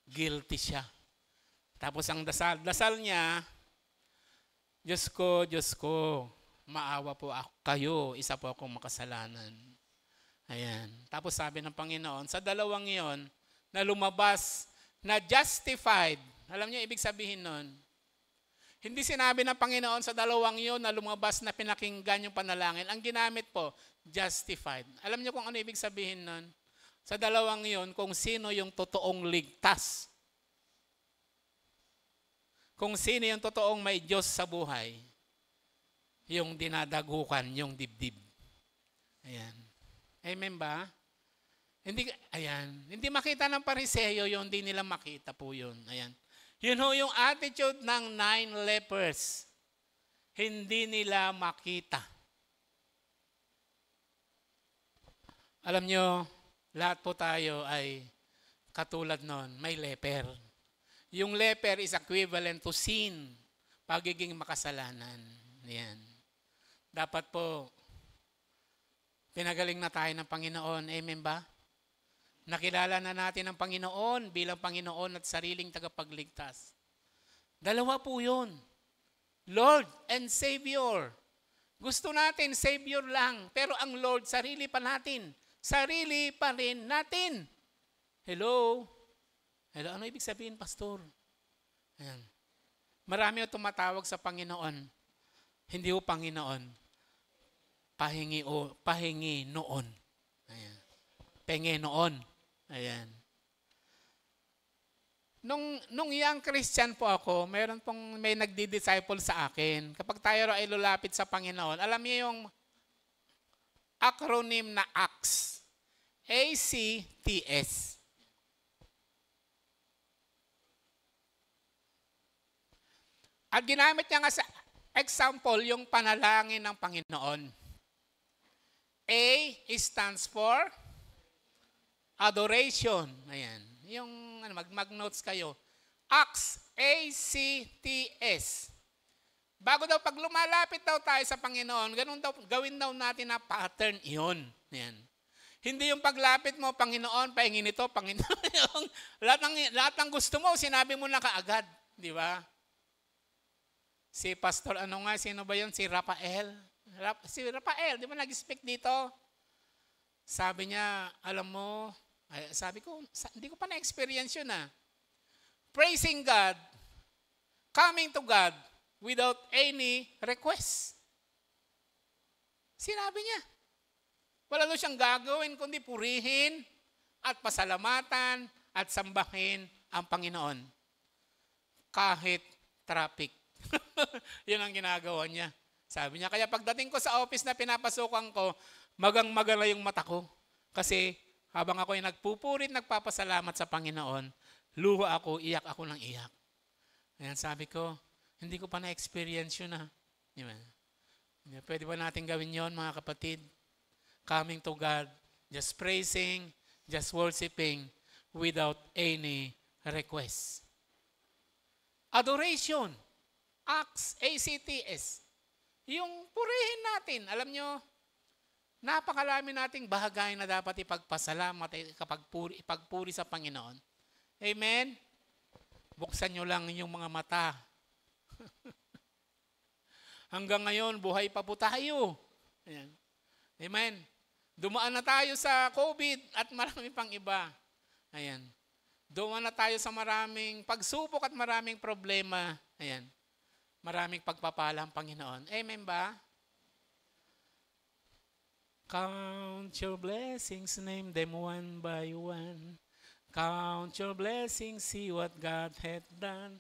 guilty siya. Tapos ang dasal niya, Diyos ko, maawa po ako kayo, isa po akong makasalanan. Ayan. Tapos sabi ng Panginoon, sa dalawang iyon, na lumabas, na justified. Alam niyo, ibig sabihin nun, hindi sinabi ng Panginoon sa dalawang iyon na lumabas na pinakinggan yung panalangin. Ang ginamit po, justified. Alam niyo kung ano ibig sabihin nun? Sa dalawang iyon, kung sino yung totoong ligtas. Kung sino yung totoong may Diyos sa buhay, yung dinadagukan, yung dibdib. Ayan. Amen ba? Hindi makita ng pariseo yun, hindi nila makita po yun. Ayan. Yun ho yung attitude ng 9 lepers. Hindi nila makita. Alam nyo, lahat po tayo ay katulad nun, may leper. Yung leper is equivalent to sin, pagiging makasalanan. Ayan. Dapat po, pinagaling na tayo ng Panginoon. Amen ba? Nakilala na natin ang Panginoon bilang Panginoon at sariling tagapagligtas. Dalawa po yun. Lord and Savior. Gusto natin, Savior lang. Pero ang Lord, sarili pa natin. Sarili pa rin natin. Hello? Hello, ano ibig sabihin, Pastor? Ayan. Marami o tumatawag sa Panginoon. Hindi o Panginoon. Pahingi noon. Ayan. Penge noon. Ayan. Nung young Christian po ako, may nagdi-disciple sa akin. Kapag tayo ay lulapit sa Panginoon, alam niyo yung acronym na ACTS. ACTS. At ginamit niya nga sa example yung panalangin ng Panginoon. A stands for adoration. Ayan. Yung mag-notes kayo. Acts, A-C-T-S. Bago daw, pag lumalapit daw tayo sa Panginoon, ganun daw, gawin daw natin na pattern iyon. Yan. Hindi yung paglapit mo, Panginoon, pahingin ito, Panginoon. lahat ng gusto mo, sinabi mo na kaagad. Di ba? Si Pastor, sino ba yun? Si Rafael. Si Rafael, di ba nag-speak dito? Sabi niya, alam mo, sabi ko, hindi ko pa na-experience yun Praising God, coming to God, without any request. Sinabi niya. Wala daw siyang gagawin kundi purihin at pasalamatan at sambahin ang Panginoon. Kahit traffic. Yun ang ginagawa niya. Sabi niya, kaya pagdating ko sa office na pinapasukan ko, magang-magala yung mata ko. Kasi habang ako ay nagpupurit, nagpapasalamat sa Panginoon, luha ako, iyak ako ng iyak. Ayan, sabi ko, hindi ko pa na-experience yun Pwede ba natin gawin yon mga kapatid? Coming to God, just praising, just worshiping, without any request. Adoration, acts, A-C-T-S. Yung purihin natin, alam nyo, napakalami nating bahagay na dapat ipagpasalamat, ipagpuri sa Panginoon. Amen? Buksan nyo lang yung mga mata. Hanggang ngayon, buhay pa po tayo. Ayan. Amen. Dumaan na tayo sa COVID at marami pang iba. Ayan. Dumaan na tayo sa maraming pagsubok at maraming problema. Ayan. Maraming pagpapala ang Panginoon. Amen ba? Count your blessings, name them one by one. Count your blessings, see what God hath done.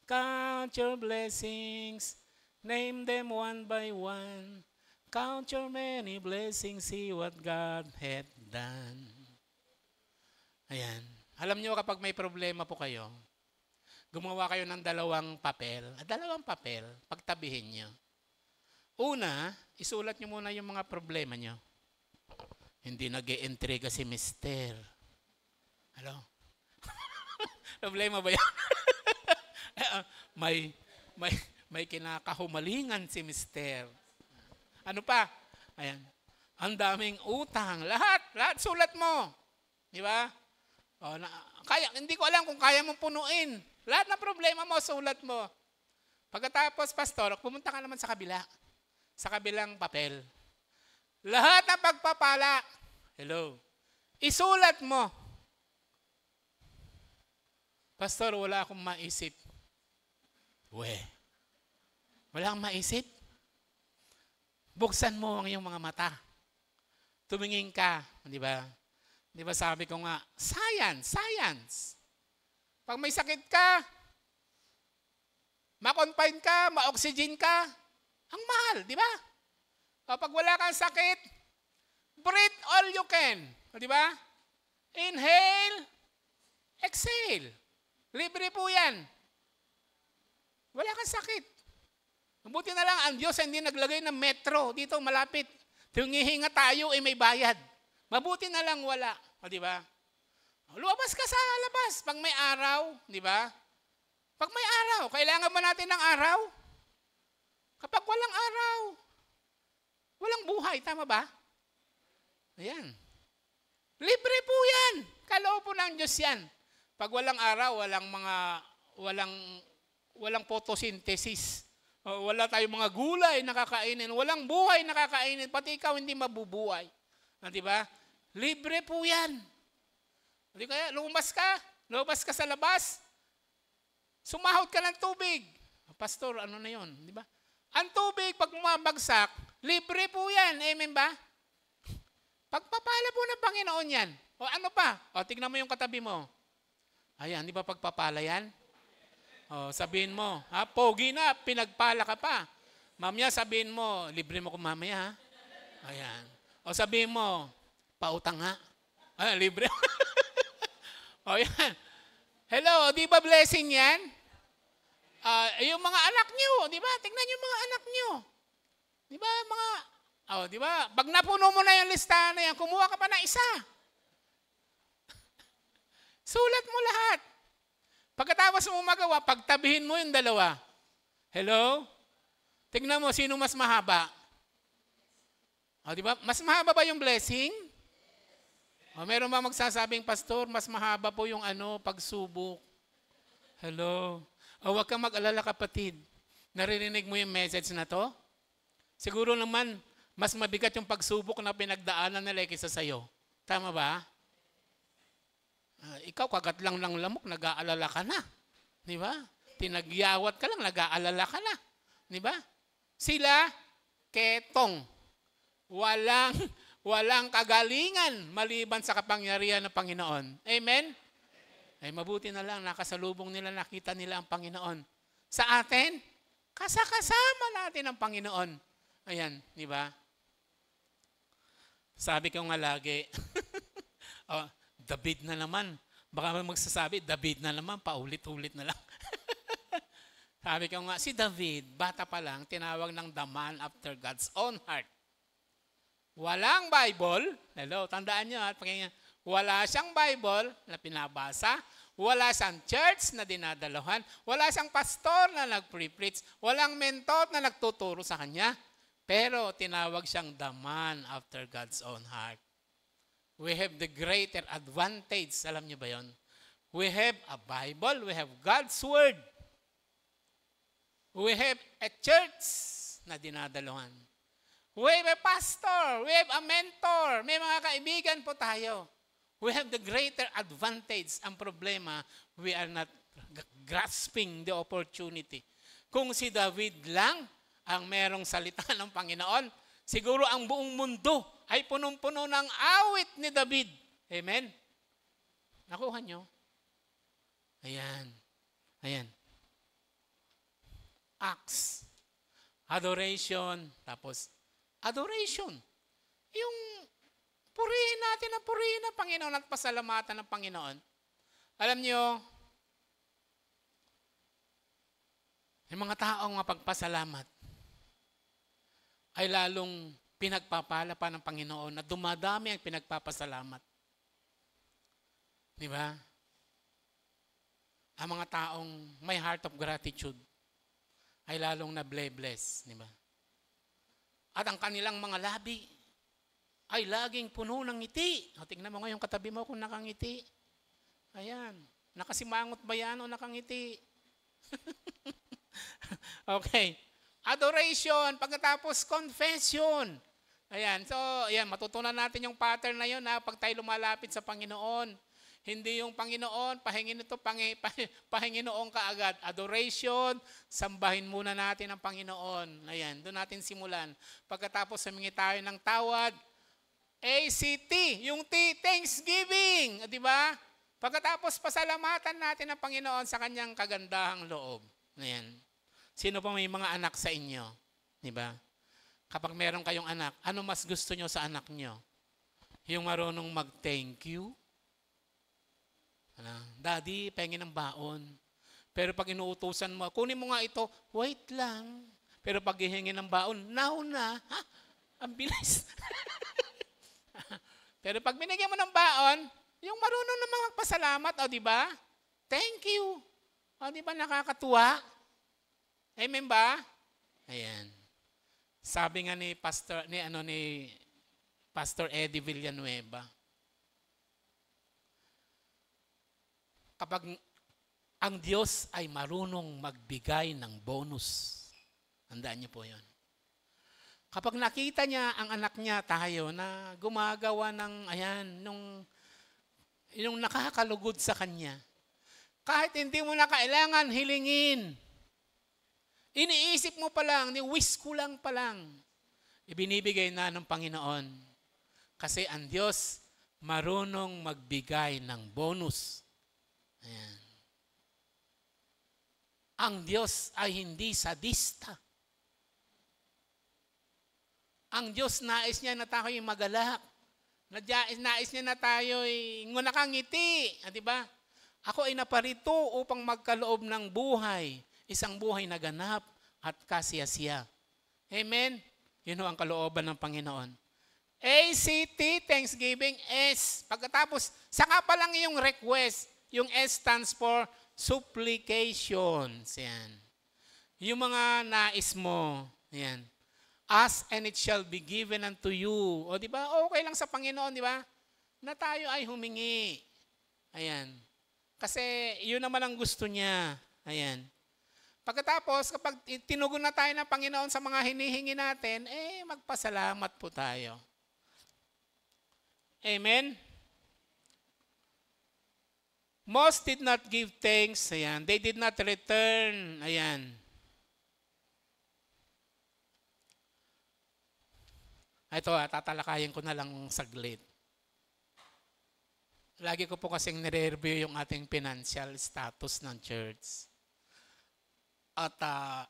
Count your blessings, name them one by one. Count your many blessings, see what God hath done. Ayan. Alam nyo kapag may problema po kayo, gumawa kayo ng dalawang papel. Pagtabihin nyo. Una, isulat nyo muna yung mga problema nyo. Hindi nag-e-entrega si Mister. Hello? Problema ba yan? may kinakahumalingan si Mister. Ano pa? Ayan. Ang daming utang. Lahat sulat mo. Di ba? Hindi ko alam kung kaya mong punuin. Lahat ng problema mo, sulat mo. Pagkatapos, pastor, pumunta ka naman sa kabila. Sa kabilang papel. Lahat ng pagpapala. Hello. Isulat mo. Pastor, wala akong maisip. Wala akong maisip? Buksan mo ang iyong mga mata. Tumingin ka. Di ba? Di ba sabi ko nga, science. Pag may sakit ka, ma-confine ka, ma-oxygen ka, ang mahal, di ba? Kapag wala kang sakit, breathe all you can. Di ba? Inhale, exhale. Libre po yan. Wala kang sakit. Mabuti na lang ang Diyos hindi naglagay ng metro dito malapit. Tungihinga tayo may bayad. Mabuti na lang wala. O di ba? Lumabas ka sa labas pag may araw, di ba? Pag may araw, kailangan ba natin ng araw? Kapag walang araw, walang buhay, tama ba? Ayan. Libre po yan. Kaloob po ng Diyos yan. Pag walang araw, walang photosynthesis. Wala tayong mga gulay na kakainin. Walang buhay na kakainin. Pati ikaw hindi mabubuhay. Di ba? Libre po yan. Hindi kaya, lumabas ka sa labas, sumahod ka ng tubig. Pastor, ano na yun? Di ba? Ang tubig, pag bumabagsak, libre po yan. Amen ba? Pagpapala po ng Panginoon yan. O ano pa? O tignan mo yung katabi mo. Ayan, di ba pagpapala yan? O sabihin mo, pogi na, pinagpala ka pa. Mamaya sabihin mo, libre mo ko mamaya. Ayan. O sabihin mo, pautang nga. Libre. O yan. Hello, di ba blessing yan? Yung mga anak nyo, di ba? Tingnan yung mga anak nyo. Di ba, di ba? Pag napuno mo na yung listahan na yan, kumuha ka pa na isa. Sulat mo lahat. Pagkatapos mo magawa, pagtabihin mo yung dalawa. Hello? Tignan mo, sino mas mahaba? O, di ba? Mas mahaba ba yung blessing? O, meron ba magsasabing, Pastor, mas mahaba po yung pagsubok? Hello? O, huwag kang mag-alala, kapatid. Naririnig mo yung message na to? Siguro naman, mas mabigat yung pagsubok na pinagdaanan nila kaysa sa'yo. Tama ba? Ikaw, kagat lang ng lamok, nag-aalala ka na. Di ba? Tinagyawat ka lang, nag-aalala ka na. Di ba? Sila, ketong. Walang kagalingan maliban sa kapangyarihan ng Panginoon. Amen? Ay mabuti na lang, nakasalubong nila, nakita nila ang Panginoon. Sa atin, kasama natin ang Panginoon. Ayan, di ba? Sabi ko nga lagi, David na naman. Baka magsasabi, David na naman, paulit-ulit na lang. Sabi ko nga, si David, bata pa lang, tinawag ng the man after God's own heart. Walang Bible, hello, tandaan nyo, wala siyang Bible na pinabasa, wala siyang church na dinadaluhan, wala siyang pastor na nag-preach, walang mentor na nagtuturo sa kanya, pero tinawag siyang the man after God's own heart. We have the greater advantage, alam niyo ba yon? We have a Bible, we have God's Word. We have a church na dinadaluhan. We have a pastor, we have a mentor, may mga kaibigan po tayo. We have the greater advantage. Ang problema, we are not grasping the opportunity. Kung si David lang ang merong salita ng Panginoon, siguro ang buong mundo ay punong-puno ng awit ni David. Amen? Nakuha nyo? Ayan. Ayan. Acts. Adoration. Tapos, adoration. Yung purihin natin ang purihin ng Panginoon at pasalamatan ng Panginoon. Alam nyo, yung mga taong mapagpasalamat ay lalong pinagpapala pa ng Panginoon na dumadami ang pinagpapasalamat. Di ba? Ang mga taong may heart of gratitude ay lalong na-bless. Di ba? At ang kanilang mga labi ay laging puno ng ngiti. O, tingnan mo nga yung katabi mo kung nakangiti. Ayan. Nakasimangot ba yan o nakangiti? Okay. Adoration. Pagkatapos, confession. Ayan. So, ayan, matutunan natin yung pattern na yun pag tayo lumalapit sa Panginoon. Hindi yung Panginoon, pahingin ito, Panginoon ka agad. Adoration, sambahin muna natin ang Panginoon. Ayan, doon natin simulan. Pagkatapos humingi tayo ng tawad, ACT, yung T, Thanksgiving. Di ba? Pagkatapos pasalamatan natin ang Panginoon sa kanyang kagandahang loob. Ayan. Sino pa may mga anak sa inyo? Di ba? Kapag meron kayong anak, ano mas gusto nyo sa anak nyo? Yung marunong mag-thank you? Daddy, pengin ng baon. Pero pag inuutusan mo, kunin mo nga ito, wait lang. Pero pag hihingin ng baon, now na. Ha? Ang bilis. Pero pag binigyan mo ng baon, yung marunong naman magpasalamat, o di ba? Thank you. O di ba nakakatuwa? Amen ba? Ayan. Sabi nga ni Pastor Eddie Villanueva, kapag ang Diyos ay marunong magbigay ng bonus, tandaan niyo po yun. Kapag nakita niya ang anak niya tayo na gumagawa ng, yung nakakalugod sa kanya, kahit hindi mo na kailangan hilingin, iniisip mo pa lang, ni-wish ko lang pa lang, ibinibigay na ng Panginoon. Kasi ang Diyos marunong magbigay ng bonus. Ayan. Ang Diyos ay hindi sadista. Ang Diyos nais niya na tayo'y magalak. Nais niya na tayo'y nakangiti. Di ba? Ako ay naparito upang magkaloob ng buhay. Isang buhay na ganap at kasiyasiya. Amen? Yun ang kalooban ng Panginoon. ACT, Thanksgiving, S. Pagkatapos, saka pa lang yung request. Yung S stands for supplications. Yan. Yung mga nais mo. Yan. Ask and it shall be given unto you. O di ba? Okay lang sa Panginoon, di ba? Na tayo ay humingi. Ayan. Kasi yun naman ang gusto niya. Ayan. Pagkatapos, kapag tinugon na tayo ng Panginoon sa mga hinihingi natin, magpasalamat po tayo. Amen? Most did not give thanks. Ayan. They did not return. Ayan. Ito, tatalakayin ko na lang saglit. Lagi ko po kasing nire-review yung ating financial status ng church. At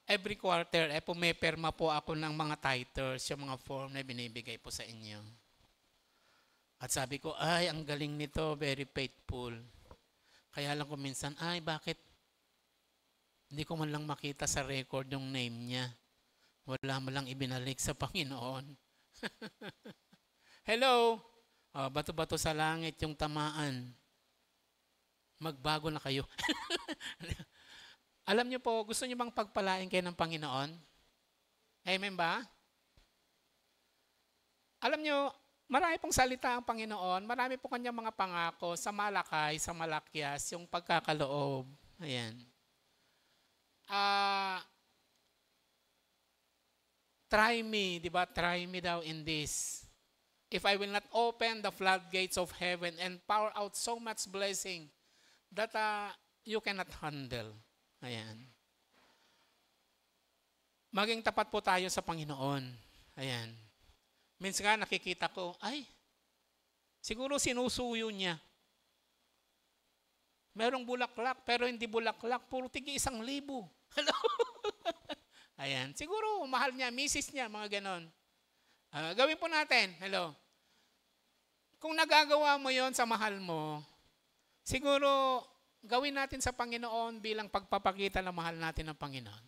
every quarter, pumiperma po ako ng mga titles, yung mga form na binibigay po sa inyo. At sabi ko, ay, ang galing nito, very faithful. Kaya lang ko minsan, ay, bakit hindi ko man lang makita sa record yung name niya. Wala mo lang ibinalik sa Panginoon. Hello? Bato-bato sa langit yung tamaan. Magbago na kayo. Alam niyo po, gusto niyo bang pagpalain kayo ng Panginoon? Amen ba? Alam niyo, marami pong salita ang Panginoon. Marami po kanyang mga pangako sa Malakay, sa Malakyas, yung pagkakaloob. Ayan. Try me, di ba? Try me daw in this. If I will not open the floodgates of heaven and pour out so much blessing that you cannot handle. Ayan. Maging tapat po tayo sa Panginoon. Ayan. Minsan nga nakikita ko, ay, siguro sinusuyo niya. Merong bulaklak, pero hindi bulaklak, puro tigi 1,000. Hello? Ayan. Siguro, mahal niya, misis niya, mga ganon. Gawin po natin. Hello? Kung nagagawa mo yon sa mahal mo, siguro, gawin natin sa Panginoon bilang pagpapakita na mahal natin ng Panginoon.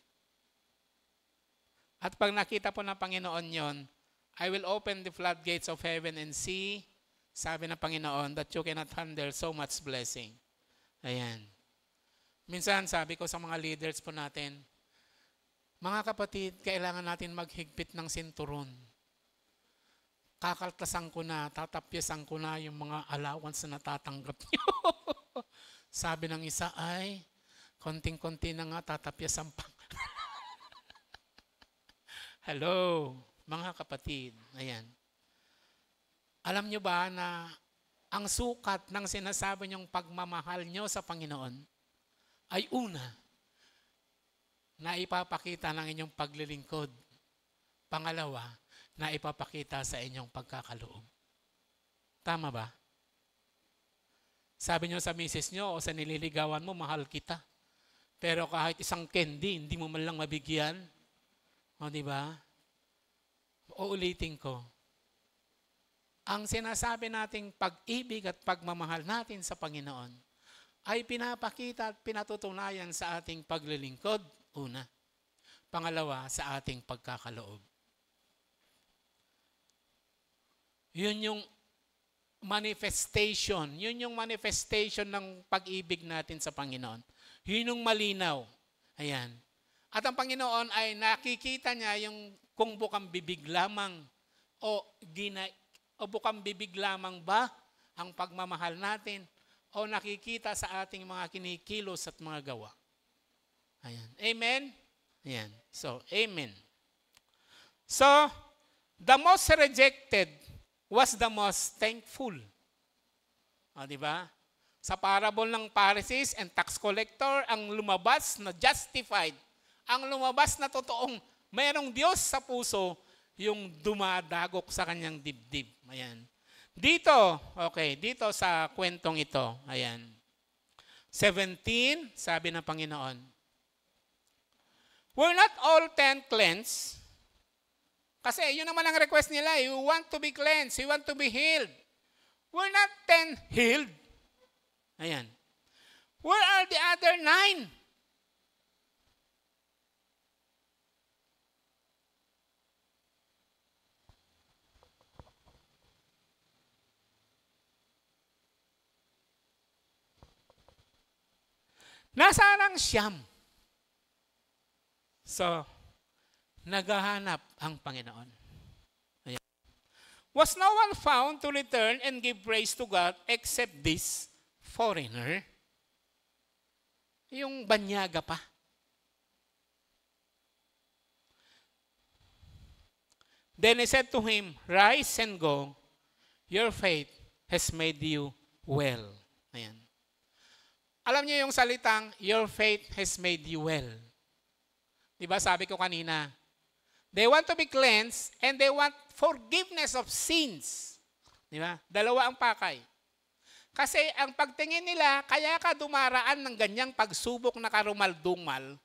At pag nakita po ng Panginoon yon, I will open the floodgates of heaven and see, sabi ng Panginoon, that you cannot handle so much blessing. Ayan. Minsan, sabi ko sa mga leaders po natin, mga kapatid, kailangan natin maghigpit ng sinturon. Kakaltasan ko na, tatapyasan ko na yung mga allowance na natatanggap nyo. Sabi ng isa ay, konting-konti na nga tatapyasan pa. Hello, mga kapatid. Ayan. Alam nyo ba na ang sukat ng sinasabi nyong pagmamahal nyo sa Panginoon ay una, na ipapakita ng inyong paglilingkod. Pangalawa, na ipapakita sa inyong pagkakaloob. Tama ba? Sabi nyo sa misis nyo o sa nililigawan mo, mahal kita. Pero kahit isang candy, hindi mo man lang mabigyan. O, di ba? Uulitin ko. Ang sinasabi nating pag-ibig at pagmamahal natin sa Panginoon ay pinapakita at pinatutunayan sa ating paglilingkod. Una. Pangalawa, sa ating pagkakaloob. Yun yung manifestation. Yun yung manifestation ng pag-ibig natin sa Panginoon. Yun yung malinaw. Ayan. At ang Panginoon ay nakikita niya yung kung bukang bibig lamang o bukang bibig lamang ba ang pagmamahal natin o nakikita sa ating mga kinikilos at mga gawa. Ayan. Amen? Ayan. So, amen. So, the most rejected was the most thankful. O, di ba? Sa parable ng Pharisees and tax collector, ang lumabas na justified, ang lumabas na totoong mayroong Diyos sa puso, yung dumadagok sa kanyang dibdib. Ayan. Dito, okay, dito sa kwentong ito, ayan. 17, sabi ng Panginoon, were not all 10 cleansed? Kasi yun naman ang request nila. You want to be cleansed. You want to be healed. Were not 10 healed? Ayan. Where are the other 9? Nasaan ang siyam? So, naghahanap ang Panginoon. Ayan. Was no one found to return and give praise to God except this foreigner? Yung banyaga pa. Then he said to him, rise and go. Your faith has made you well. Ayan. Alam niyo yung salitang, your faith has made you well. Diba sabi ko kanina, they want to be cleansed and they want forgiveness of sins. Diba? Dalawa ang pakay. Kasi ang pagtingin nila, kaya ka dumaraan ng ganyang pagsubok na karumal-dumal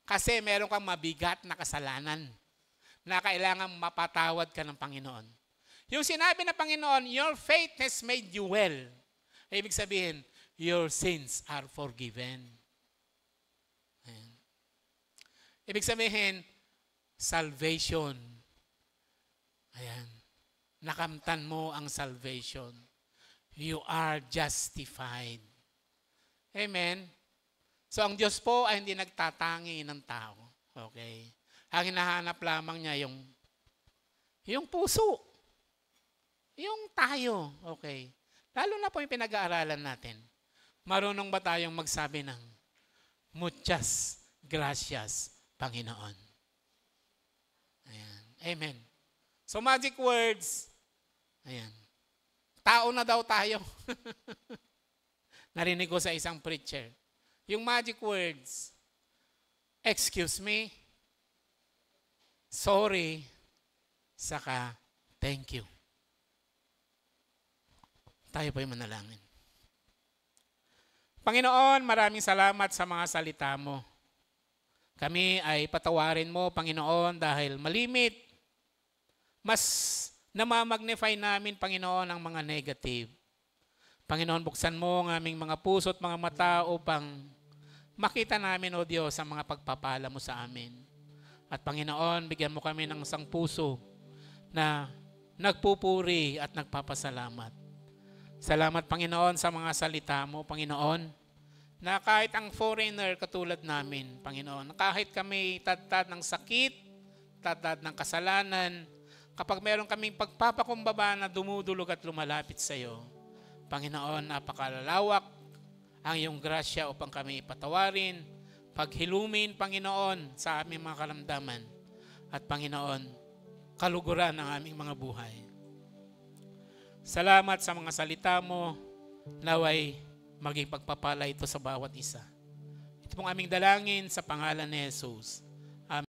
kasi meron kang mabigat na kasalanan na kailangan mapatawad ka ng Panginoon. Yung sinabi ng Panginoon, your faith has made you well. Ibig sabihin, your sins are forgiven. Ayan. Ibig sabihin, salvation. Ayan. Nakamtan mo ang salvation. You are justified. Amen? So ang Diyos po ay hindi nagtatangi ng tao. Okay? Ang hinahanap lamang niya yung puso. Yung tayo. Okay? Lalo na po yung pinag-aaralan natin. Marunong ba tayong magsabi ng muchas gracias, Panginoon? Ayan. Amen. So magic words. Ayan. Tao na daw tayo. Narinig ko sa isang preacher. Yung magic words, excuse me, sorry, saka thank you. Tayo po yung manalangin. Panginoon, maraming salamat sa mga salita mo. Kami ay patawarin mo, Panginoon, dahil malimit. Mas namamagnify namin, Panginoon, ang mga negative. Panginoon, buksan mo ang aming mga puso at mga mata upang makita namin, O Diyos, ang mga pagpapala mo sa amin. At Panginoon, bigyan mo kami ng isang puso na nagpupuri at nagpapasalamat. Salamat, Panginoon, sa mga salita mo, Panginoon, na kahit ang foreigner katulad namin, Panginoon, kahit kami tad-tad ng sakit, tad-tad ng kasalanan, kapag meron kaming pagpapakumbaba na dumudulog at lumalapit sa iyo, Panginoon, napakalalawak ang iyong grasya upang kami ipatawarin, paghilumin, Panginoon, sa aming mga karamdaman, at Panginoon, kaluguran ng aming mga buhay. Salamat sa mga salita mo, naway maging pagpapala ito sa bawat isa. Ito pong aming dalangin sa pangalan ni Jesus.